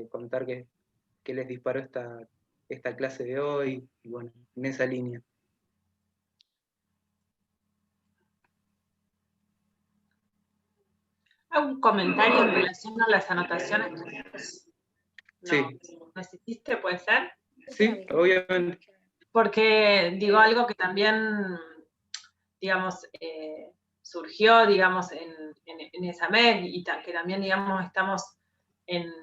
contar qué les disparó esta clase de hoy, y, bueno, en esa línea. ¿Algún comentario en relación a las anotaciones? Sí. ¿No hiciste, puede ser? Sí, obviamente. Porque digo algo que también, digamos, surgió, digamos, en esa MED y que también, digamos, estamos en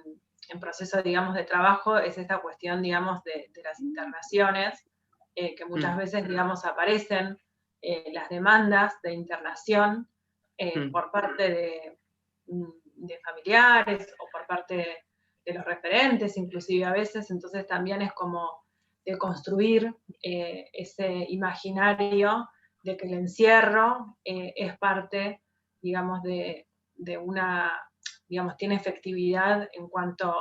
proceso, digamos, de trabajo, es esta cuestión, digamos, de las internaciones, que muchas veces, digamos, aparecen las demandas de internación por parte de familiares o por parte de los referentes, inclusive a veces, entonces también es como de construir ese imaginario de que el encierro es parte, digamos, de una, digamos, tiene efectividad en cuanto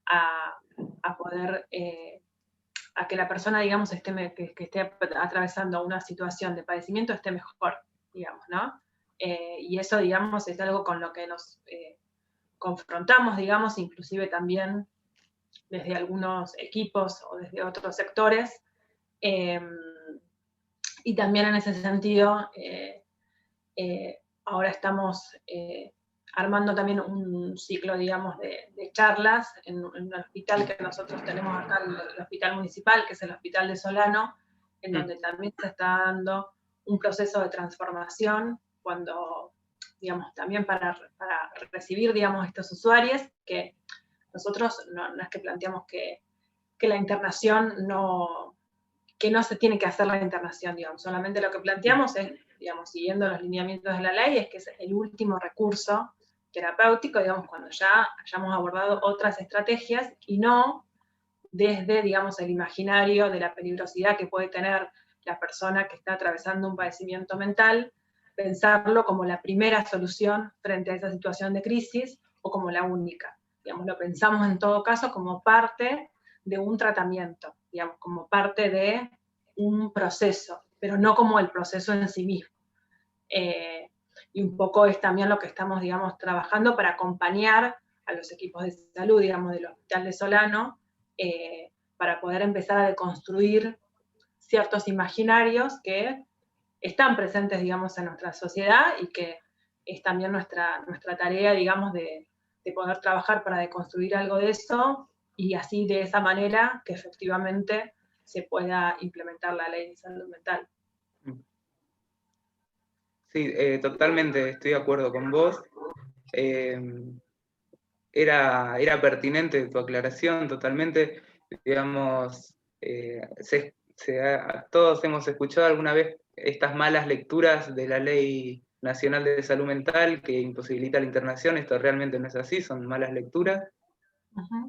a poder, a que la persona, digamos, que esté atravesando una situación de padecimiento esté mejor, digamos, ¿no? Y eso, digamos, es algo con lo que nos confrontamos, digamos, inclusive también desde algunos equipos o desde otros sectores, y también en ese sentido, ahora estamos armando también un ciclo, digamos, de charlas en un hospital que nosotros tenemos acá, el hospital municipal, que es el Hospital de Solano, en donde también se está dando un proceso de transformación, cuando, digamos, también para recibir, digamos, estos usuarios, que nosotros no es que planteamos que la internación que no se tiene que hacer la internación, digamos, solamente lo que planteamos es, digamos, siguiendo los lineamientos de la ley, es que es el último recurso terapéutico, digamos, cuando ya hayamos abordado otras estrategias y no desde, digamos, el imaginario de la peligrosidad que puede tener la persona que está atravesando un padecimiento mental, pensarlo como la primera solución frente a esa situación de crisis o como la única. Digamos, lo pensamos en todo caso como parte de un tratamiento, digamos, como parte de un proceso, pero no como el proceso en sí mismo. Y un poco es también lo que estamos, digamos, trabajando para acompañar a los equipos de salud, digamos, del Hospital de Solano, para poder empezar a deconstruir ciertos imaginarios que están presentes, digamos, en nuestra sociedad y que es también nuestra tarea, digamos, de poder trabajar para deconstruir algo de eso y así de esa manera que efectivamente se pueda implementar la ley de salud mental. Sí, totalmente estoy de acuerdo con vos. Era pertinente tu aclaración, totalmente. Digamos, todos hemos escuchado alguna vez estas malas lecturas de la Ley Nacional de Salud Mental que imposibilita la internación. Esto realmente no es así, son malas lecturas.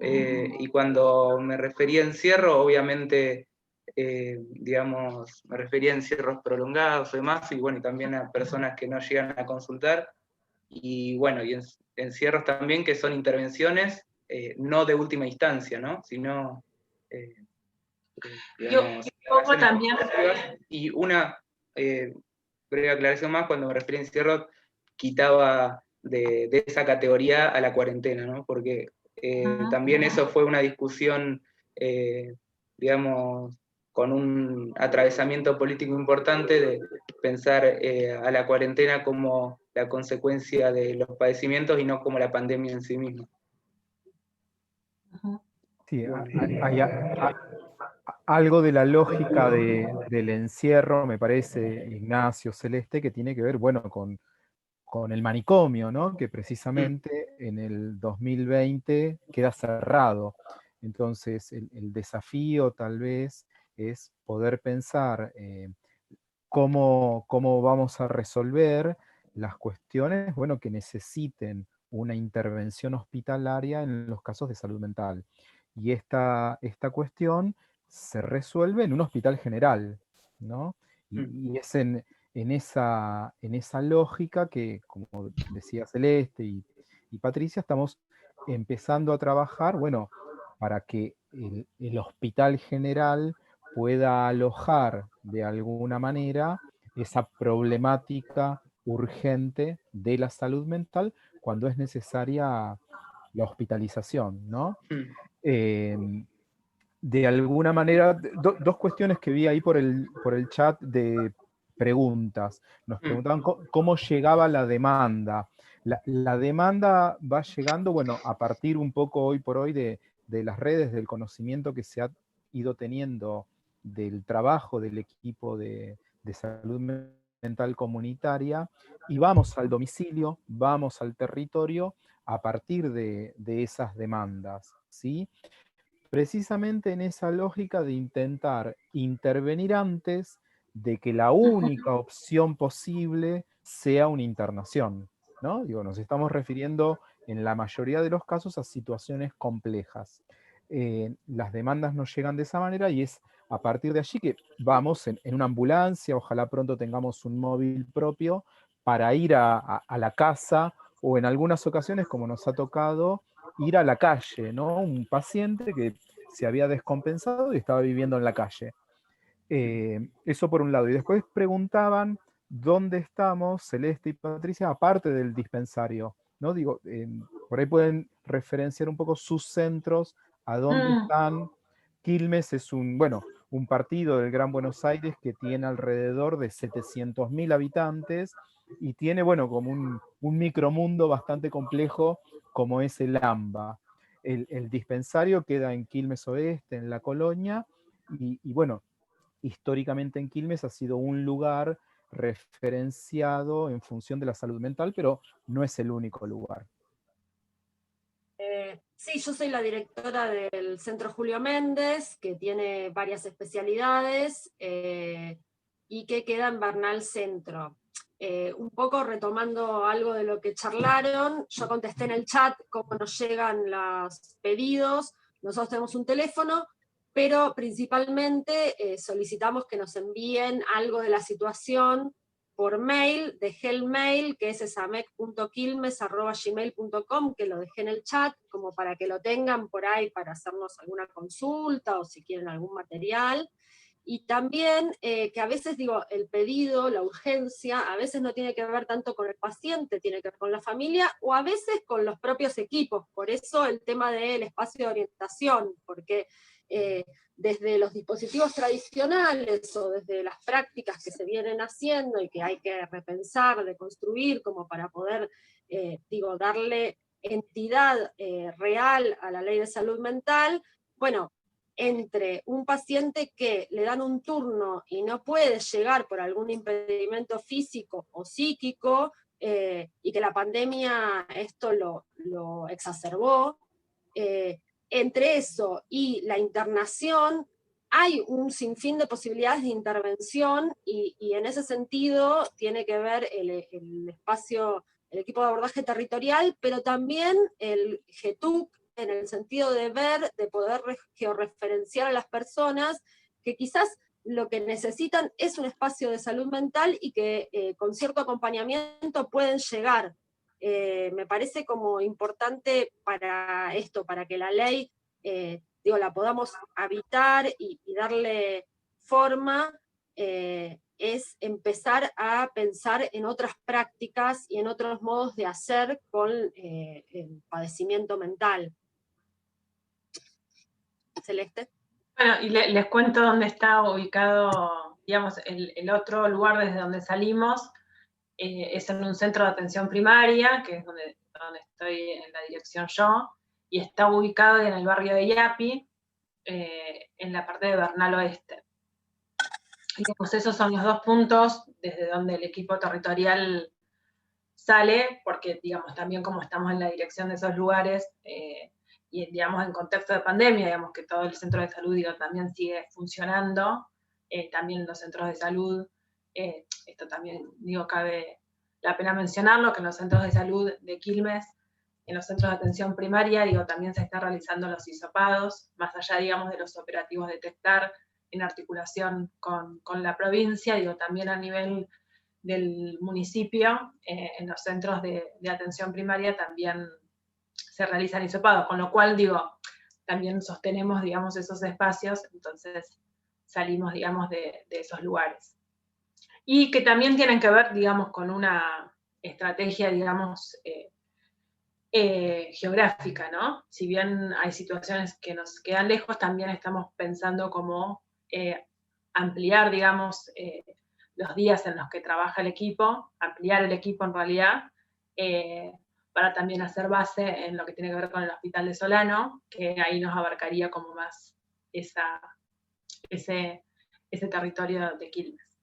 Y cuando me refería a encierro, obviamente, digamos, me refería a encierros prolongados y demás, y bueno, y también a personas que no llegan a consultar, y bueno, y encierros también que son intervenciones no de última instancia, ¿no? Sino, digamos, Yo también. Y una, breve aclaración más, cuando me refería a encierro, quitaba de esa categoría a la cuarentena, ¿no? Porque también eso fue una discusión, digamos, con un atravesamiento político importante de pensar a la cuarentena como la consecuencia de los padecimientos y no como la pandemia en sí misma. Sí, hay algo de la lógica del encierro, me parece, Ignacio, Celeste, que tiene que ver, bueno, con el manicomio, ¿no? Que precisamente en el 2020 queda cerrado. Entonces, el desafío tal vez es poder pensar cómo vamos a resolver las cuestiones, bueno, que necesiten una intervención hospitalaria en los casos de salud mental. Y esta cuestión se resuelve en un hospital general, ¿no? Y es en esa lógica que, como decía Celeste y Patricia, estamos empezando a trabajar, bueno, para que el hospital general pueda alojar de alguna manera esa problemática urgente de la salud mental cuando es necesaria la hospitalización, ¿no? De alguna manera, dos cuestiones que vi ahí por el chat de preguntas. Nos preguntaban cómo llegaba la demanda. La demanda va llegando, bueno, a partir un poco hoy por hoy de las redes, del conocimiento que se ha ido teniendo del trabajo del equipo de salud mental comunitaria, y vamos al domicilio, vamos al territorio a partir de esas demandas, ¿sí? Precisamente en esa lógica de intentar intervenir antes de que la única opción posible sea una internación, ¿no? Digo, nos estamos refiriendo en la mayoría de los casos a situaciones complejas. Las demandas nos llegan de esa manera y es a partir de allí que vamos en una ambulancia, ojalá pronto tengamos un móvil propio para ir a la casa, o en algunas ocasiones, como nos ha tocado, ir a la calle, ¿no? Un paciente que se había descompensado y estaba viviendo en la calle. Eso por un lado. Y después preguntaban dónde estamos, Celeste y Patricia, aparte del dispensario, ¿no? Digo, por ahí pueden referenciar un poco sus centros, a dónde están. Quilmes es un partido del Gran Buenos Aires que tiene alrededor de 700.000 habitantes y tiene, bueno, como un micromundo bastante complejo como es el AMBA. El dispensario queda en Quilmes Oeste, en La Colonia, y bueno, históricamente en Quilmes ha sido un lugar referenciado en función de la salud mental, pero no es el único lugar. Sí, yo soy la directora del Centro Julio Méndez, que tiene varias especialidades y que queda en Bernal Centro. Un poco retomando algo de lo que charlaron, yo contesté en el chat cómo nos llegan los pedidos. Nosotros tenemos un teléfono, pero principalmente solicitamos que nos envíen algo de la situación por mail, dejé el mail, que es esamec.quilmes@gmail.com, que lo dejé en el chat, como para que lo tengan por ahí para hacernos alguna consulta, o si quieren algún material. Y también que a veces, digo, el pedido, la urgencia, a veces no tiene que ver tanto con el paciente, tiene que ver con la familia, o a veces con los propios equipos. Por eso el tema del espacio de orientación, porque desde los dispositivos tradicionales o desde las prácticas que se vienen haciendo y que hay que repensar, deconstruir, como para poder, darle entidad real a la ley de salud mental, bueno, entre un paciente que le dan un turno y no puede llegar por algún impedimento físico o psíquico, y que la pandemia esto lo exacerbó, entre eso y la internación hay un sinfín de posibilidades de intervención y en ese sentido tiene que ver el espacio, el equipo de abordaje territorial, pero también el GETUC, en el sentido de ver, de poder georreferenciar a las personas que quizás lo que necesitan es un espacio de salud mental y que con cierto acompañamiento pueden llegar. Me parece como importante para esto, para que la ley, la podamos habitar y darle forma, es empezar a pensar en otras prácticas y en otros modos de hacer con el padecimiento mental. Celeste. Bueno, y les cuento dónde está ubicado, digamos, el otro lugar desde donde salimos, es en un centro de atención primaria, que es donde estoy en la dirección yo, y está ubicado en el barrio de Iapi, en la parte de Bernal Oeste. Digamos, esos son los dos puntos desde donde el equipo territorial sale, porque, digamos, también como estamos en la dirección de esos lugares, y, digamos, en contexto de pandemia, digamos, que todo el centro de salud, digo, también sigue funcionando, también los centros de salud, esto también, digo, cabe la pena mencionarlo, que en los centros de salud de Quilmes, en los centros de atención primaria, digo, también se están realizando los hisopados, más allá, digamos, de los operativos detectar en articulación con la provincia, digo, también a nivel del municipio, en los centros de atención primaria también se realizan hisopados, con lo cual, digo, también sostenemos, digamos, esos espacios, entonces salimos, digamos, de esos lugares. Y que también tienen que ver, digamos, con una estrategia, digamos, geográfica, ¿no? Si bien hay situaciones que nos quedan lejos, también estamos pensando cómo ampliar, digamos, los días en los que trabaja el equipo, ampliar el equipo en realidad, para también hacer base en lo que tiene que ver con el Hospital de Solano, que ahí nos abarcaría como más ese territorio de Quilmes.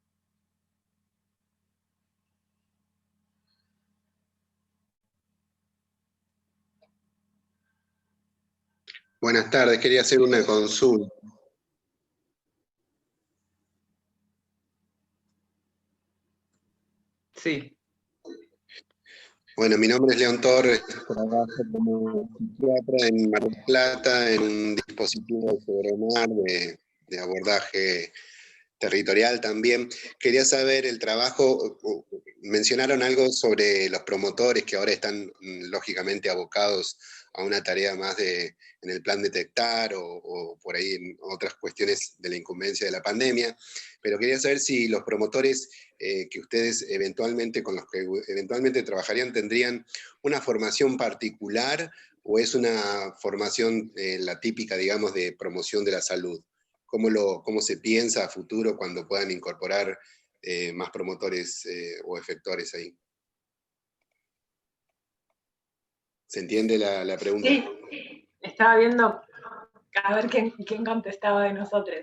Buenas tardes, quería hacer una consulta. Sí. Bueno, mi nombre es León Torres, trabajo como psiquiatra en Mar del Plata, en un dispositivo de Sobremar de abordaje territorial también. Quería saber el trabajo, mencionaron algo sobre los promotores que ahora están lógicamente abocados a una tarea más en el plan detectar o por ahí en otras cuestiones de la incumbencia de la pandemia, pero quería saber si los promotores que ustedes eventualmente, con los que eventualmente trabajarían, tendrían una formación particular o es una formación la típica, digamos, de promoción de la salud. ¿Cómo se piensa a futuro cuando puedan incorporar más promotores o efectores ahí? ¿Se entiende la pregunta? Sí, estaba viendo a ver quién contestaba de nosotros.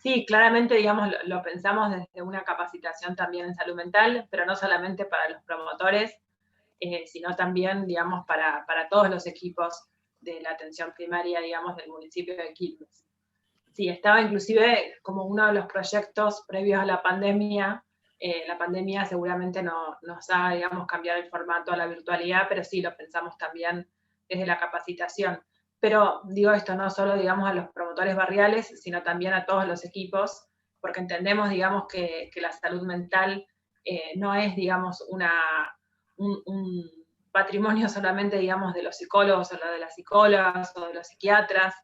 Sí, claramente, digamos, lo pensamos desde una capacitación también en salud mental, pero no solamente para los promotores, sino también, digamos, para todos los equipos de la atención primaria, digamos, del municipio de Quilmes. Sí, estaba inclusive como uno de los proyectos previos a la pandemia. La pandemia seguramente nos haga, digamos, cambiar el formato a la virtualidad, pero sí lo pensamos también desde la capacitación. Pero digo esto no solo, digamos, a los promotores barriales, sino también a todos los equipos, porque entendemos, digamos, que la salud mental no es, digamos, un patrimonio solamente, digamos, de los psicólogos o de las psicólogas o de los psiquiatras,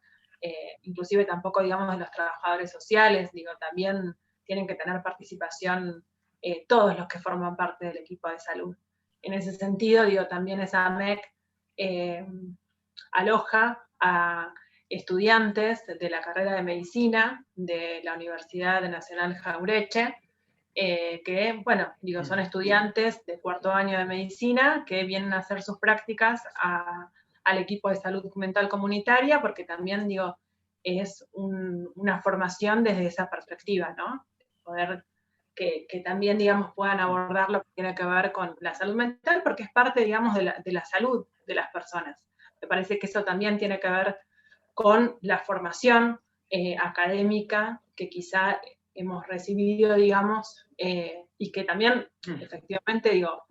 inclusive tampoco, digamos, de los trabajadores sociales, digo, también tienen que tener participación todos los que forman parte del equipo de salud. En ese sentido, digo, también esa AMEC aloja a estudiantes de la carrera de medicina de la Universidad Nacional Jaureche, que, bueno, digo, son estudiantes de cuarto año de medicina que vienen a hacer sus prácticas al equipo de salud mental comunitaria, porque también, digo, es una formación desde esa perspectiva, ¿no? Poder que también, digamos, puedan abordar lo que tiene que ver con la salud mental, porque es parte, digamos, de la salud de las personas. Me parece que eso también tiene que ver con la formación académica que quizá hemos recibido, digamos, y que también, efectivamente, digo,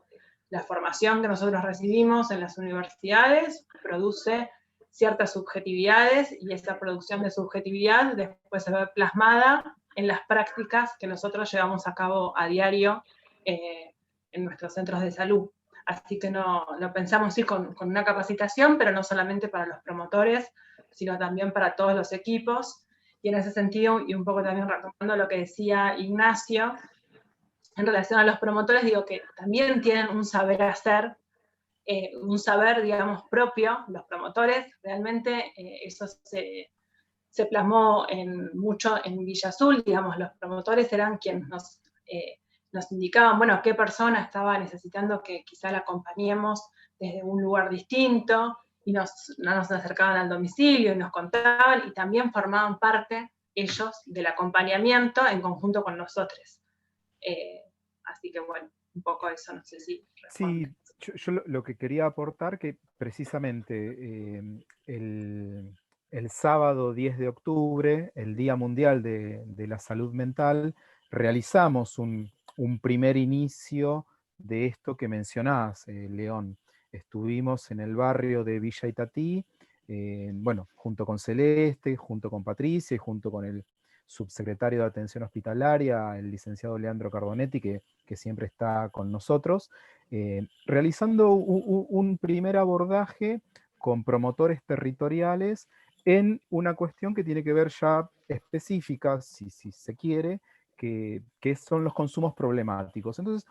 la formación que nosotros recibimos en las universidades produce ciertas subjetividades y esa producción de subjetividad después se ve plasmada en las prácticas que nosotros llevamos a cabo a diario en nuestros centros de salud. Así que lo pensamos sí con una capacitación, pero no solamente para los promotores, sino también para todos los equipos. Y en ese sentido, y un poco también retomando lo que decía Ignacio, en relación a los promotores, digo que también tienen un saber hacer, un saber, digamos, propio. Los promotores, realmente, eso se plasmó mucho en Villa Azul, digamos, los promotores eran quienes nos indicaban, bueno, qué persona estaba necesitando que quizá la acompañemos desde un lugar distinto, y nos acercaban al domicilio y nos contaban, y también formaban parte ellos del acompañamiento en conjunto con nosotros. Así que bueno, un poco eso, no sé si responde. Sí, yo lo que quería aportar, que precisamente el sábado 10 de octubre, el Día Mundial de la Salud Mental, realizamos un primer inicio de esto que mencionás, León. Estuvimos en el barrio de Villa Itatí, bueno, junto con Celeste, junto con Patricia y junto con el subsecretario de Atención Hospitalaria, el licenciado Leandro Carbonetti, que siempre está con nosotros, realizando un primer abordaje con promotores territoriales en una cuestión que tiene que ver ya específica, si se quiere, que son los consumos problemáticos. Entonces,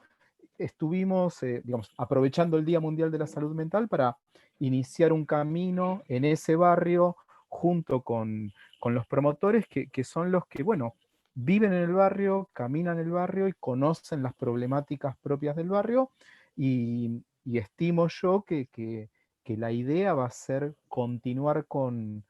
estuvimos, digamos, aprovechando el Día Mundial de la Salud Mental para iniciar un camino en ese barrio junto con los promotores que son los que, bueno, viven en el barrio, caminan en el barrio y conocen las problemáticas propias del barrio, y estimo yo que la idea va a ser continuar con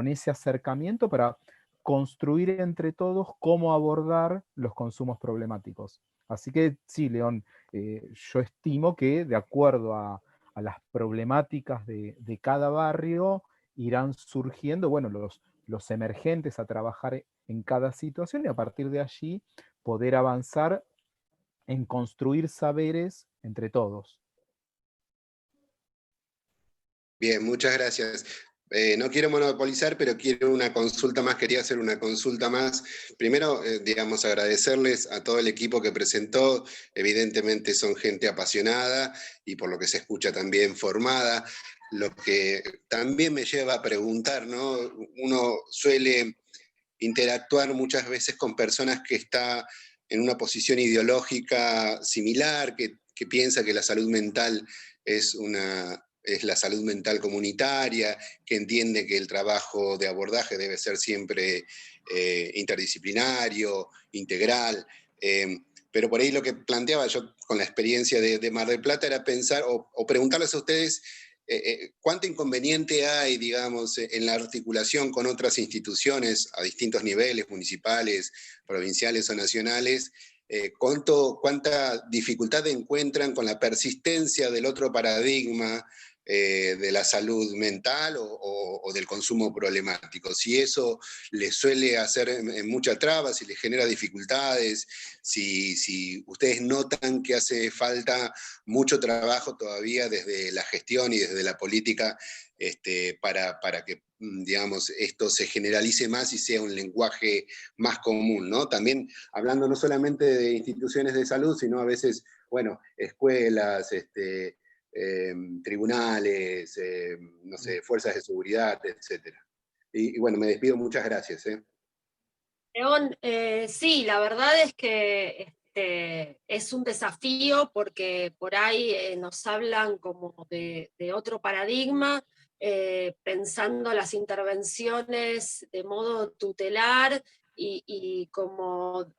ese acercamiento para construir entre todos cómo abordar los consumos problemáticos. Así que sí, León, yo estimo que de acuerdo a las problemáticas de cada barrio irán surgiendo, bueno, los emergentes a trabajar en cada situación, y a partir de allí poder avanzar en construir saberes entre todos. Bien, muchas gracias. No quiero monopolizar, pero quiero una consulta más, quería hacer una consulta más. Primero, digamos, agradecerles a todo el equipo que presentó. Evidentemente son gente apasionada y por lo que se escucha también formada. Lo que también me lleva a preguntar, ¿no? Uno suele interactuar muchas veces con personas que están en una posición ideológica similar, que piensa que la salud mental es la salud mental comunitaria, que entiende que el trabajo de abordaje debe ser siempre interdisciplinario, integral. Pero por ahí lo que planteaba yo con la experiencia de Mar del Plata era pensar o preguntarles a ustedes cuánto inconveniente hay, digamos, en la articulación con otras instituciones a distintos niveles, municipales, provinciales o nacionales. ¿Cuánta dificultad encuentran con la persistencia del otro paradigma de la salud mental o del consumo problemático? Si eso les suele hacer mucha traba, si les genera dificultades, si ustedes notan que hace falta mucho trabajo todavía desde la gestión y desde la política para que, digamos, esto se generalice más y sea un lenguaje más común, ¿no? También hablando no solamente de instituciones de salud, sino a veces, bueno, escuelas, tribunales, no sé, fuerzas de seguridad, etc. Y bueno, me despido, muchas gracias. León, sí, la verdad es que es un desafío porque por ahí nos hablan como de otro paradigma, pensando las intervenciones de modo tutelar y como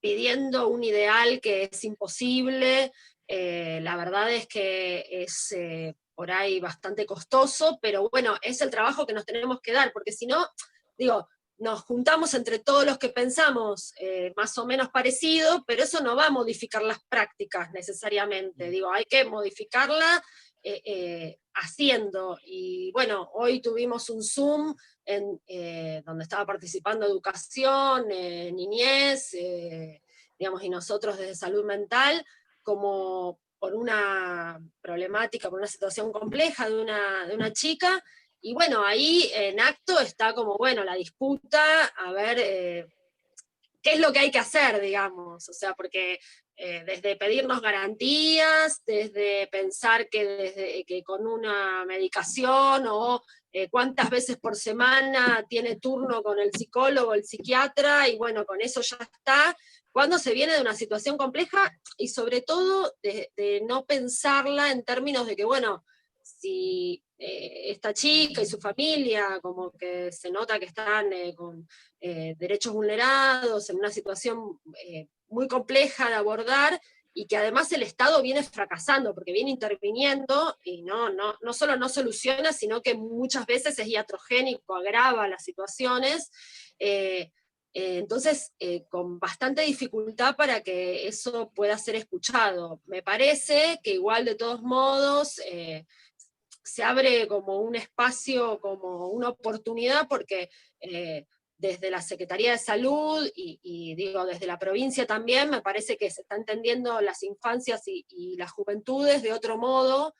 pidiendo un ideal que es imposible. La verdad es que es por ahí bastante costoso, pero bueno, es el trabajo que nos tenemos que dar, porque si no, digo, nos juntamos entre todos los que pensamos más o menos parecido, pero eso no va a modificar las prácticas necesariamente. Digo, hay que modificarla haciendo. Y bueno, hoy tuvimos un Zoom donde estaba participando educación, niñez, digamos, y nosotros desde salud mental, como por una problemática, por una situación compleja de una chica. Y bueno, ahí en acto está como, bueno, la disputa, a ver qué es lo que hay que hacer, digamos. O sea, porque desde pedirnos garantías, desde pensar que con una medicación o cuántas veces por semana tiene turno con el psicólogo, el psiquiatra, y bueno, con eso ya está, cuando se viene de una situación compleja, y sobre todo de no pensarla en términos de que, bueno, si esta chica y su familia como que se nota que están con derechos vulnerados, en una situación muy compleja de abordar, y que además el Estado viene fracasando, porque viene interviniendo, y no solo no soluciona, sino que muchas veces es iatrogénico, agrava las situaciones, entonces con bastante dificultad para que eso pueda ser escuchado. Me parece que igual de todos modos se abre como un espacio, como una oportunidad, porque desde la Secretaría de Salud y digo, desde la provincia también, me parece que se está entendiendo las infancias y las juventudes de otro modo,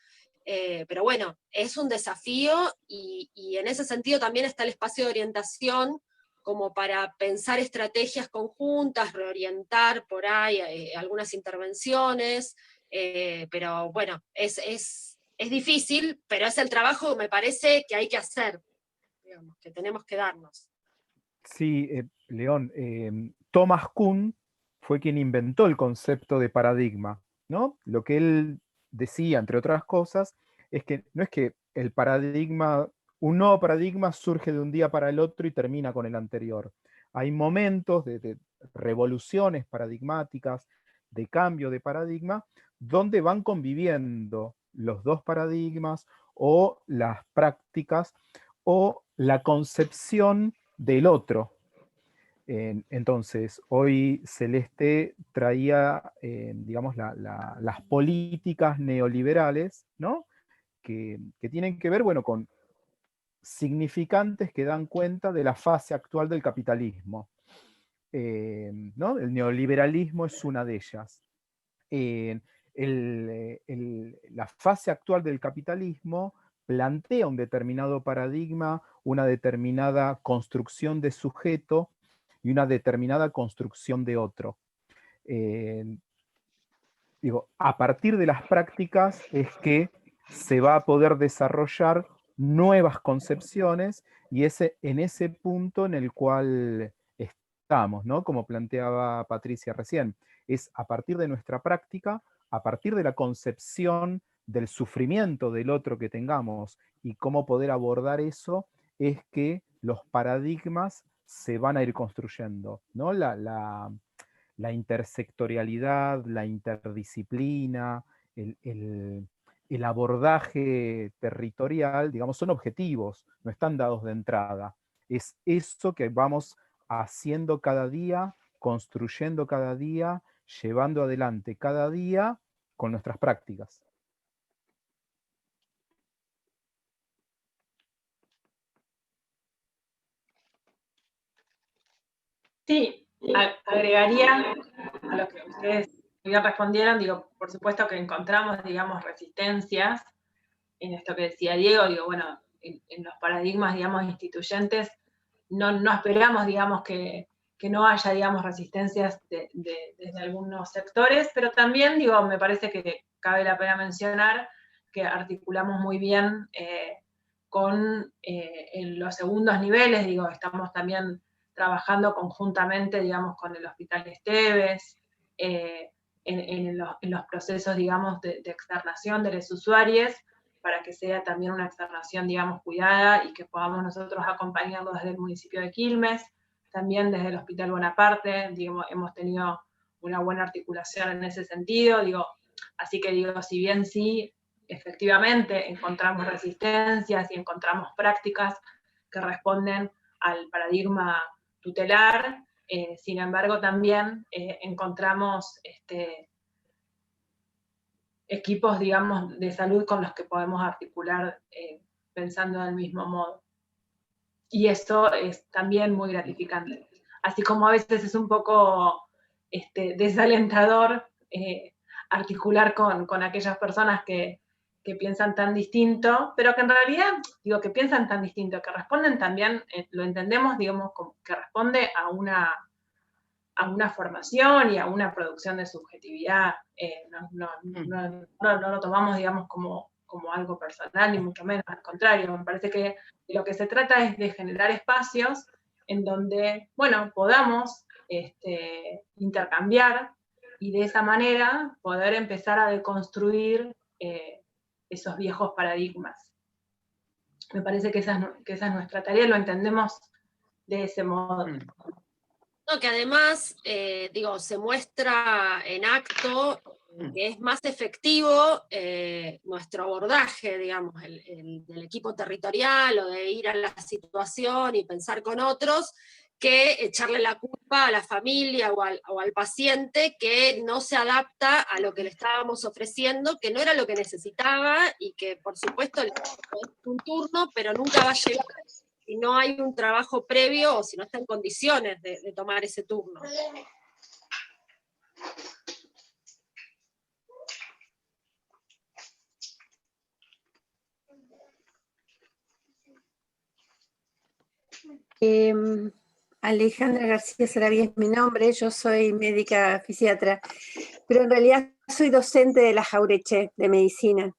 pero bueno, es un desafío, y en ese sentido también está el espacio de orientación, como para pensar estrategias conjuntas, reorientar por ahí algunas intervenciones, pero bueno, es difícil, pero es el trabajo, me parece, que hay que hacer, digamos, que tenemos que darnos. Sí, León, Thomas Kuhn fue quien inventó el concepto de paradigma, ¿no? Lo que él decía, entre otras cosas, es que no es que el paradigma, un nuevo paradigma surge de un día para el otro y termina con el anterior. Hay momentos de revoluciones paradigmáticas, de cambio de paradigma, donde van conviviendo los dos paradigmas o las prácticas o la concepción del otro. Entonces, hoy Celeste traía, digamos, las políticas neoliberales, ¿no? Que tienen que ver, bueno, con significantes que dan cuenta de la fase actual del capitalismo, ¿no? El neoliberalismo es una de ellas. La fase actual del capitalismo plantea un determinado paradigma, una determinada construcción de sujeto y una determinada construcción de otro. Digo, a partir de las prácticas es que se va a poder desarrollar nuevas concepciones, y en ese punto en el cual estamos, ¿no? Como planteaba Patricia recién, es a partir de nuestra práctica, a partir de la concepción del sufrimiento del otro que tengamos y cómo poder abordar eso, es que los paradigmas se van a ir construyendo, ¿no? La intersectorialidad, la interdisciplina, el abordaje territorial, digamos, son objetivos, no están dados de entrada. Es eso que vamos haciendo cada día, construyendo cada día, llevando adelante cada día con nuestras prácticas. Sí, agregaría a lo que ustedes ya respondieron, digo, por supuesto que encontramos, digamos, resistencias en esto que decía Diego, digo, bueno, en los paradigmas, digamos, instituyentes, no esperamos, digamos, que no haya, digamos, resistencias desde algunos sectores, pero también, digo, me parece que cabe la pena mencionar que articulamos muy bien con en los segundos niveles, digo, estamos también trabajando conjuntamente, digamos, con el Hospital Esteves, en los procesos, digamos, de externación de los usuarios, para que sea también una externación, digamos, cuidada y que podamos nosotros acompañarlos desde el municipio de Quilmes, también desde el Hospital Bonaparte, digamos, hemos tenido una buena articulación en ese sentido, digo, así que digo, si bien sí, efectivamente encontramos resistencias y encontramos prácticas que responden al paradigma tutelar, sin embargo también encontramos equipos, digamos, de salud con los que podemos articular pensando del mismo modo. Y eso es también muy gratificante. Así como a veces es un poco desalentador articular con aquellas personas que piensan tan distinto, pero que en realidad, digo, que piensan tan distinto, que responden también, lo entendemos, digamos, como que responde a una formación y a una producción de subjetividad. No lo tomamos, digamos, como algo personal, ni mucho menos, al contrario, me parece que de lo que se trata es de generar espacios en donde, bueno, podamos intercambiar y de esa manera poder empezar a deconstruir esos viejos paradigmas. Me parece que esa es nuestra tarea, lo entendemos de ese modo. No, que además, se muestra en acto que es más efectivo nuestro abordaje, digamos, del equipo territorial o de ir a la situación y pensar con otros, que echarle la culpa a la familia o al paciente que no se adapta a lo que le estábamos ofreciendo, que no era lo que necesitaba y que por supuesto le es un turno, pero nunca va a llegar si no hay un trabajo previo o si no está en condiciones de tomar ese turno. Alejandra García Sarabia es mi nombre, yo soy médica fisiatra, pero en realidad soy docente de la Jauretche de medicina,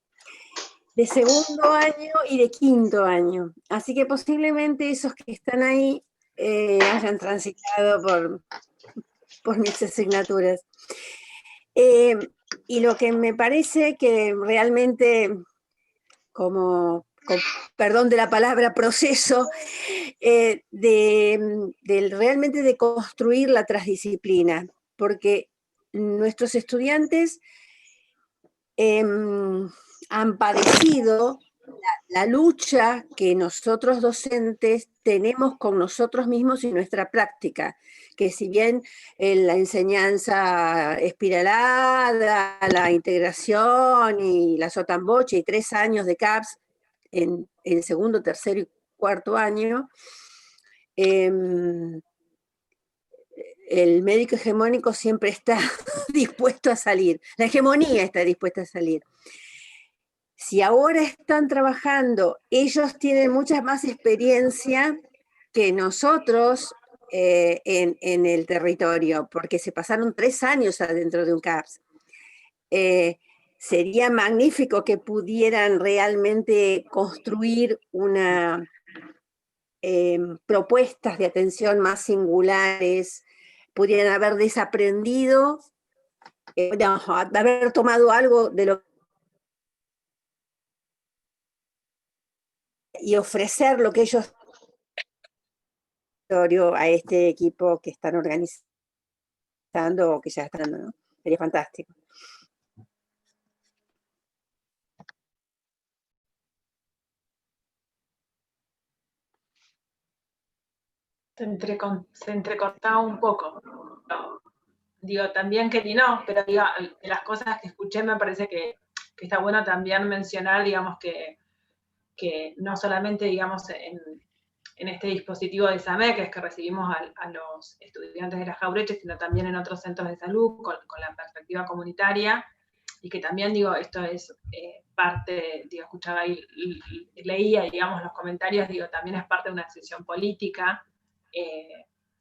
de segundo año y de quinto año, así que posiblemente esos que están ahí hayan transitado por mis asignaturas. Y lo que me parece que realmente, con perdón de la palabra, proceso, realmente de construir la transdisciplina, porque nuestros estudiantes han padecido la lucha que nosotros docentes tenemos con nosotros mismos y nuestra práctica, que si bien la enseñanza espiralada, la integración y la sotamboche y 3 años de CAPS en segundo, tercero y cuarto año, el médico hegemónico siempre está dispuesto a salir, la hegemonía está dispuesta a salir. Si ahora están trabajando, ellos tienen mucha más experiencia que nosotros en el territorio, porque se pasaron 3 años adentro de un CAPS. Sería magnífico que pudieran realmente construir propuestas de atención más singulares, pudieran haber desaprendido, haber tomado algo de lo y ofrecer lo que ellos a este equipo que están organizando o que ya están, ¿no? Sería fantástico. Se entrecortaba un poco. No, digo, también que no, pero digo, de las cosas que escuché me parece que está bueno también mencionar, digamos, que no solamente, digamos, en este dispositivo de SAME, que es que recibimos a los estudiantes de la Jauretche, sino también en otros centros de salud con la perspectiva comunitaria, y que también, digo, esto es parte, digo, escuchaba y leía, digamos, los comentarios, digo, también es parte de una decisión política,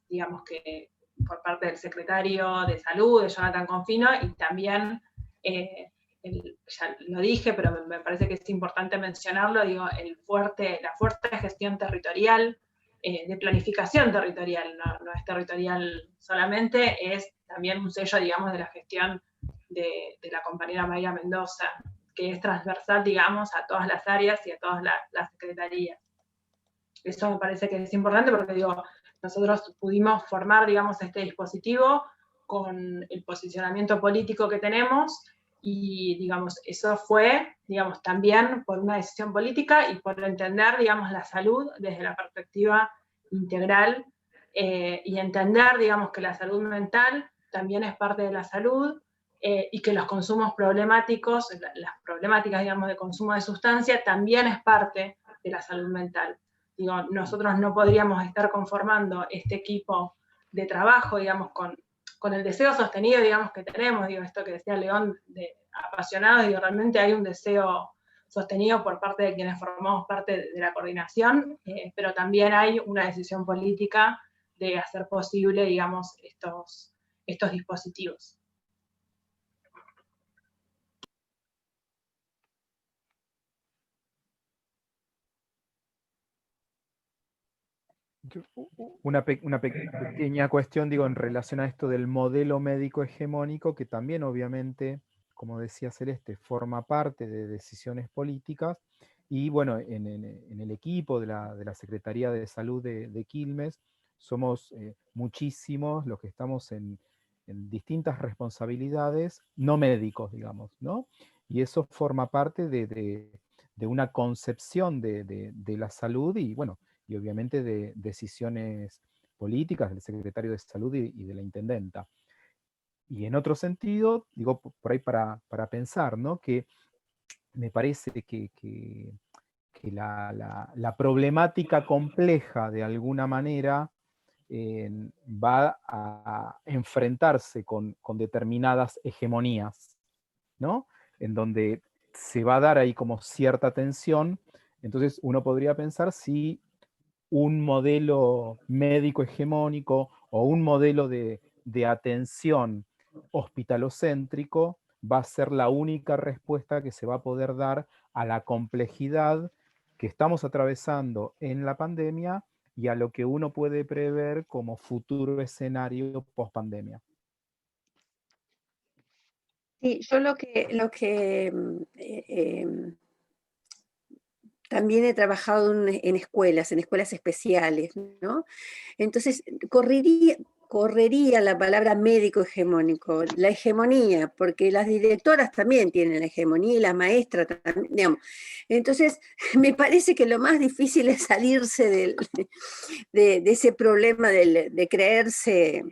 digamos que por parte del secretario de Salud, de Jonathan Confino, y también, ya lo dije, pero me parece que es importante mencionarlo, digo, la fuerte gestión territorial, de planificación territorial, no es territorial solamente, es también un sello, digamos, de la gestión de la compañera María Mendoza, que es transversal, digamos, a todas las áreas y a todas las secretarías. Eso me parece que es importante porque, digo, nosotros pudimos formar, digamos, este dispositivo con el posicionamiento político que tenemos y, digamos, eso fue, digamos, también por una decisión política y por entender, digamos, la salud desde la perspectiva integral y entender, digamos, que la salud mental también es parte de la salud y que los consumos problemáticos, las problemáticas, digamos, de consumo de sustancia también es parte de la salud mental. Digo, nosotros no podríamos estar conformando este equipo de trabajo, digamos, con el deseo sostenido, digamos, que tenemos, digo, esto que decía León, de apasionados, digo, realmente hay un deseo sostenido por parte de quienes formamos parte de la coordinación, pero también hay una decisión política de hacer posible, digamos, estos dispositivos. Una pequeña cuestión, digo, en relación a esto del modelo médico hegemónico, que también obviamente, como decía Celeste, forma parte de decisiones políticas, y bueno, en el equipo de la Secretaría de Salud de Quilmes, somos muchísimos los que estamos en distintas responsabilidades, no médicos, digamos, ¿no? Y eso forma parte de una concepción de la salud y, bueno, y obviamente de decisiones políticas del secretario de Salud y de la intendenta. Y en otro sentido, digo, por ahí para pensar, ¿no? Que me parece que la problemática compleja, de alguna manera, va a enfrentarse con determinadas hegemonías, ¿no? En donde se va a dar ahí como cierta tensión. Entonces uno podría pensar si un modelo médico hegemónico o un modelo de atención hospitalocéntrico va a ser la única respuesta que se va a poder dar a la complejidad que estamos atravesando en la pandemia y a lo que uno puede prever como futuro escenario post-pandemia. Sí, yo también he trabajado en escuelas especiales, ¿no? Entonces, correría la palabra médico hegemónico, la hegemonía, porque las directoras también tienen la hegemonía y la maestra también, digamos. Entonces, me parece que lo más difícil es salirse de ese problema de creerse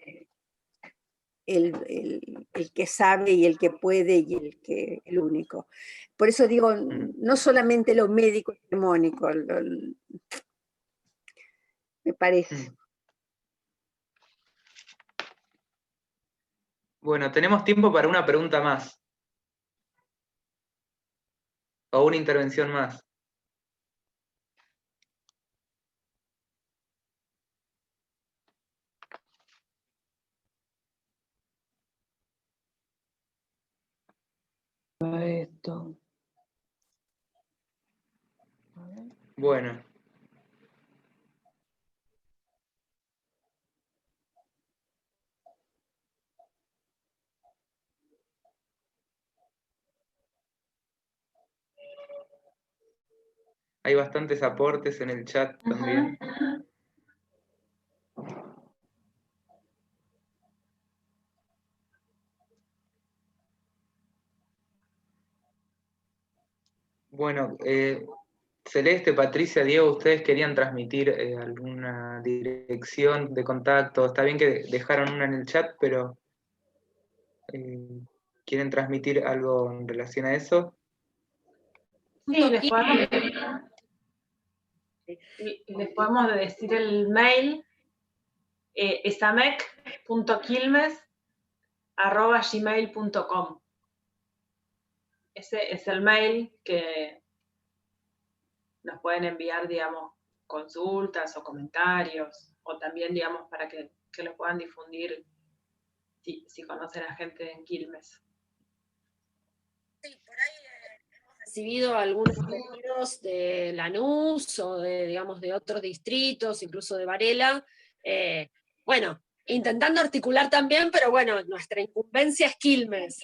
el que sabe y el que puede y el único. Por eso digo, no solamente lo médico hegemónico, me parece. Bueno, tenemos tiempo para una pregunta más. O una intervención más. Esto. Bueno. Hay bastantes aportes en el chat también. Bueno, Celeste, Patricia, Diego, ¿ustedes querían transmitir alguna dirección de contacto? Está bien que dejaron una en el chat, pero ¿quieren transmitir algo en relación a eso? Sí, les podemos decir el mail, esamec.quilmes@gmail.com. Ese es el mail que nos pueden enviar, digamos, consultas o comentarios, o también, digamos, para que lo puedan difundir si conocen a gente en Quilmes. Sí, por ahí hemos recibido algunos pedidos de Lanús o digamos, de otros distritos, incluso de Varela. Bueno, intentando articular también, pero bueno, nuestra incumbencia es Quilmes.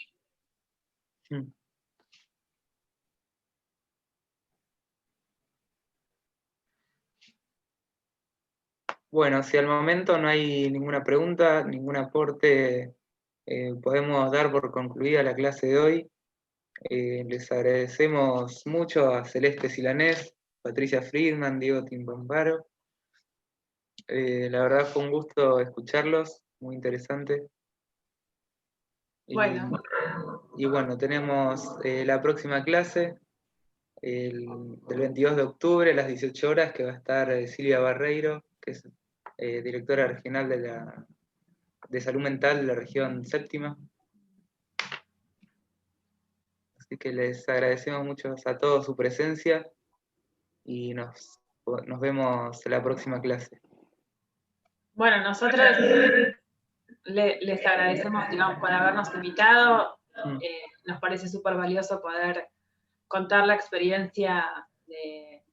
Bueno, si al momento no hay ninguna pregunta, ningún aporte, podemos dar por concluida la clase de hoy. Les agradecemos mucho a Celeste Silanés, Patricia Friedman, Diego Timpamparo. La verdad fue un gusto escucharlos, muy interesante. Bueno. Y bueno, tenemos la próxima clase, del 22 de octubre a las 18 horas, que va a estar Silvia Barreiro, que es directora regional de Salud Mental de la región séptima. Así que les agradecemos mucho a todos su presencia y nos vemos en la próxima clase. Bueno, nosotros les agradecemos, digamos, por habernos invitado. Nos parece súper valioso poder contar la experiencia de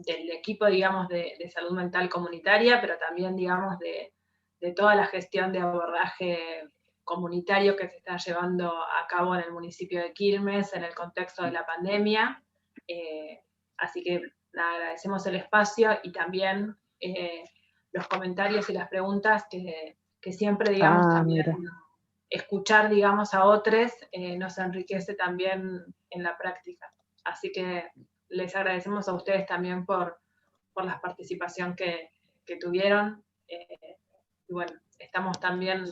del equipo, digamos, de salud mental comunitaria, pero también, digamos, de toda la gestión de abordaje comunitario que se está llevando a cabo en el municipio de Quilmes en el contexto de la pandemia. Así que nada, agradecemos el espacio y también los comentarios y las preguntas que siempre, digamos, también escuchar, digamos, a otros nos enriquece también en la práctica. Así que les agradecemos a ustedes también por la participación que tuvieron. Y bueno, estamos también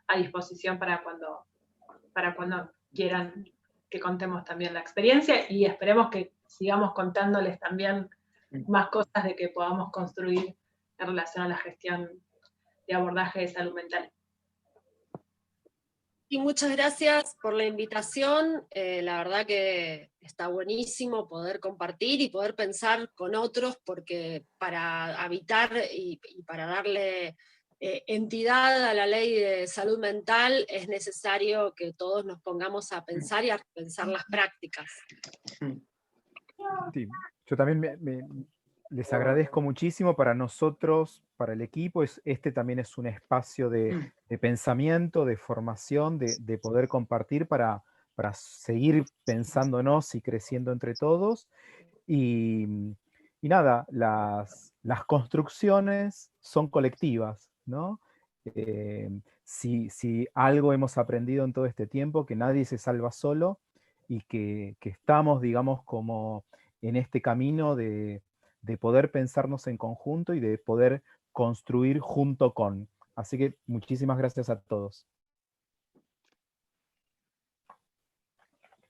a disposición para cuando quieran que contemos también la experiencia y esperemos que sigamos contándoles también más cosas de que podamos construir en relación a la gestión de abordaje de salud mental. Y muchas gracias por la invitación. La verdad que está buenísimo poder compartir y poder pensar con otros, porque para habitar y para darle entidad a la ley de salud mental es necesario que todos nos pongamos a pensar y a repensar las prácticas. Sí, yo también les agradezco muchísimo. Para nosotros, para el equipo, este también es un espacio de pensamiento, de formación, de poder compartir para seguir pensándonos y creciendo entre todos. Y nada, las construcciones son colectivas, ¿no? Si algo hemos aprendido en todo este tiempo, que nadie se salva solo y que estamos, digamos, como en este camino de poder pensarnos en conjunto y de poder construir junto con. Así que muchísimas gracias a todos.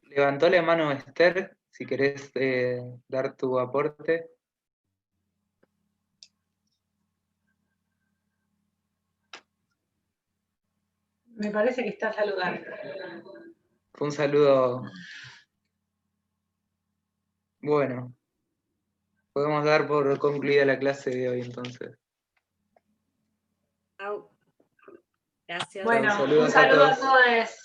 Levantó la mano Esther, si querés dar tu aporte. Me parece que está saludando. Fue un saludo. Bueno, podemos dar por concluida la clase de hoy entonces. Gracias. Bueno, un saludo a todos.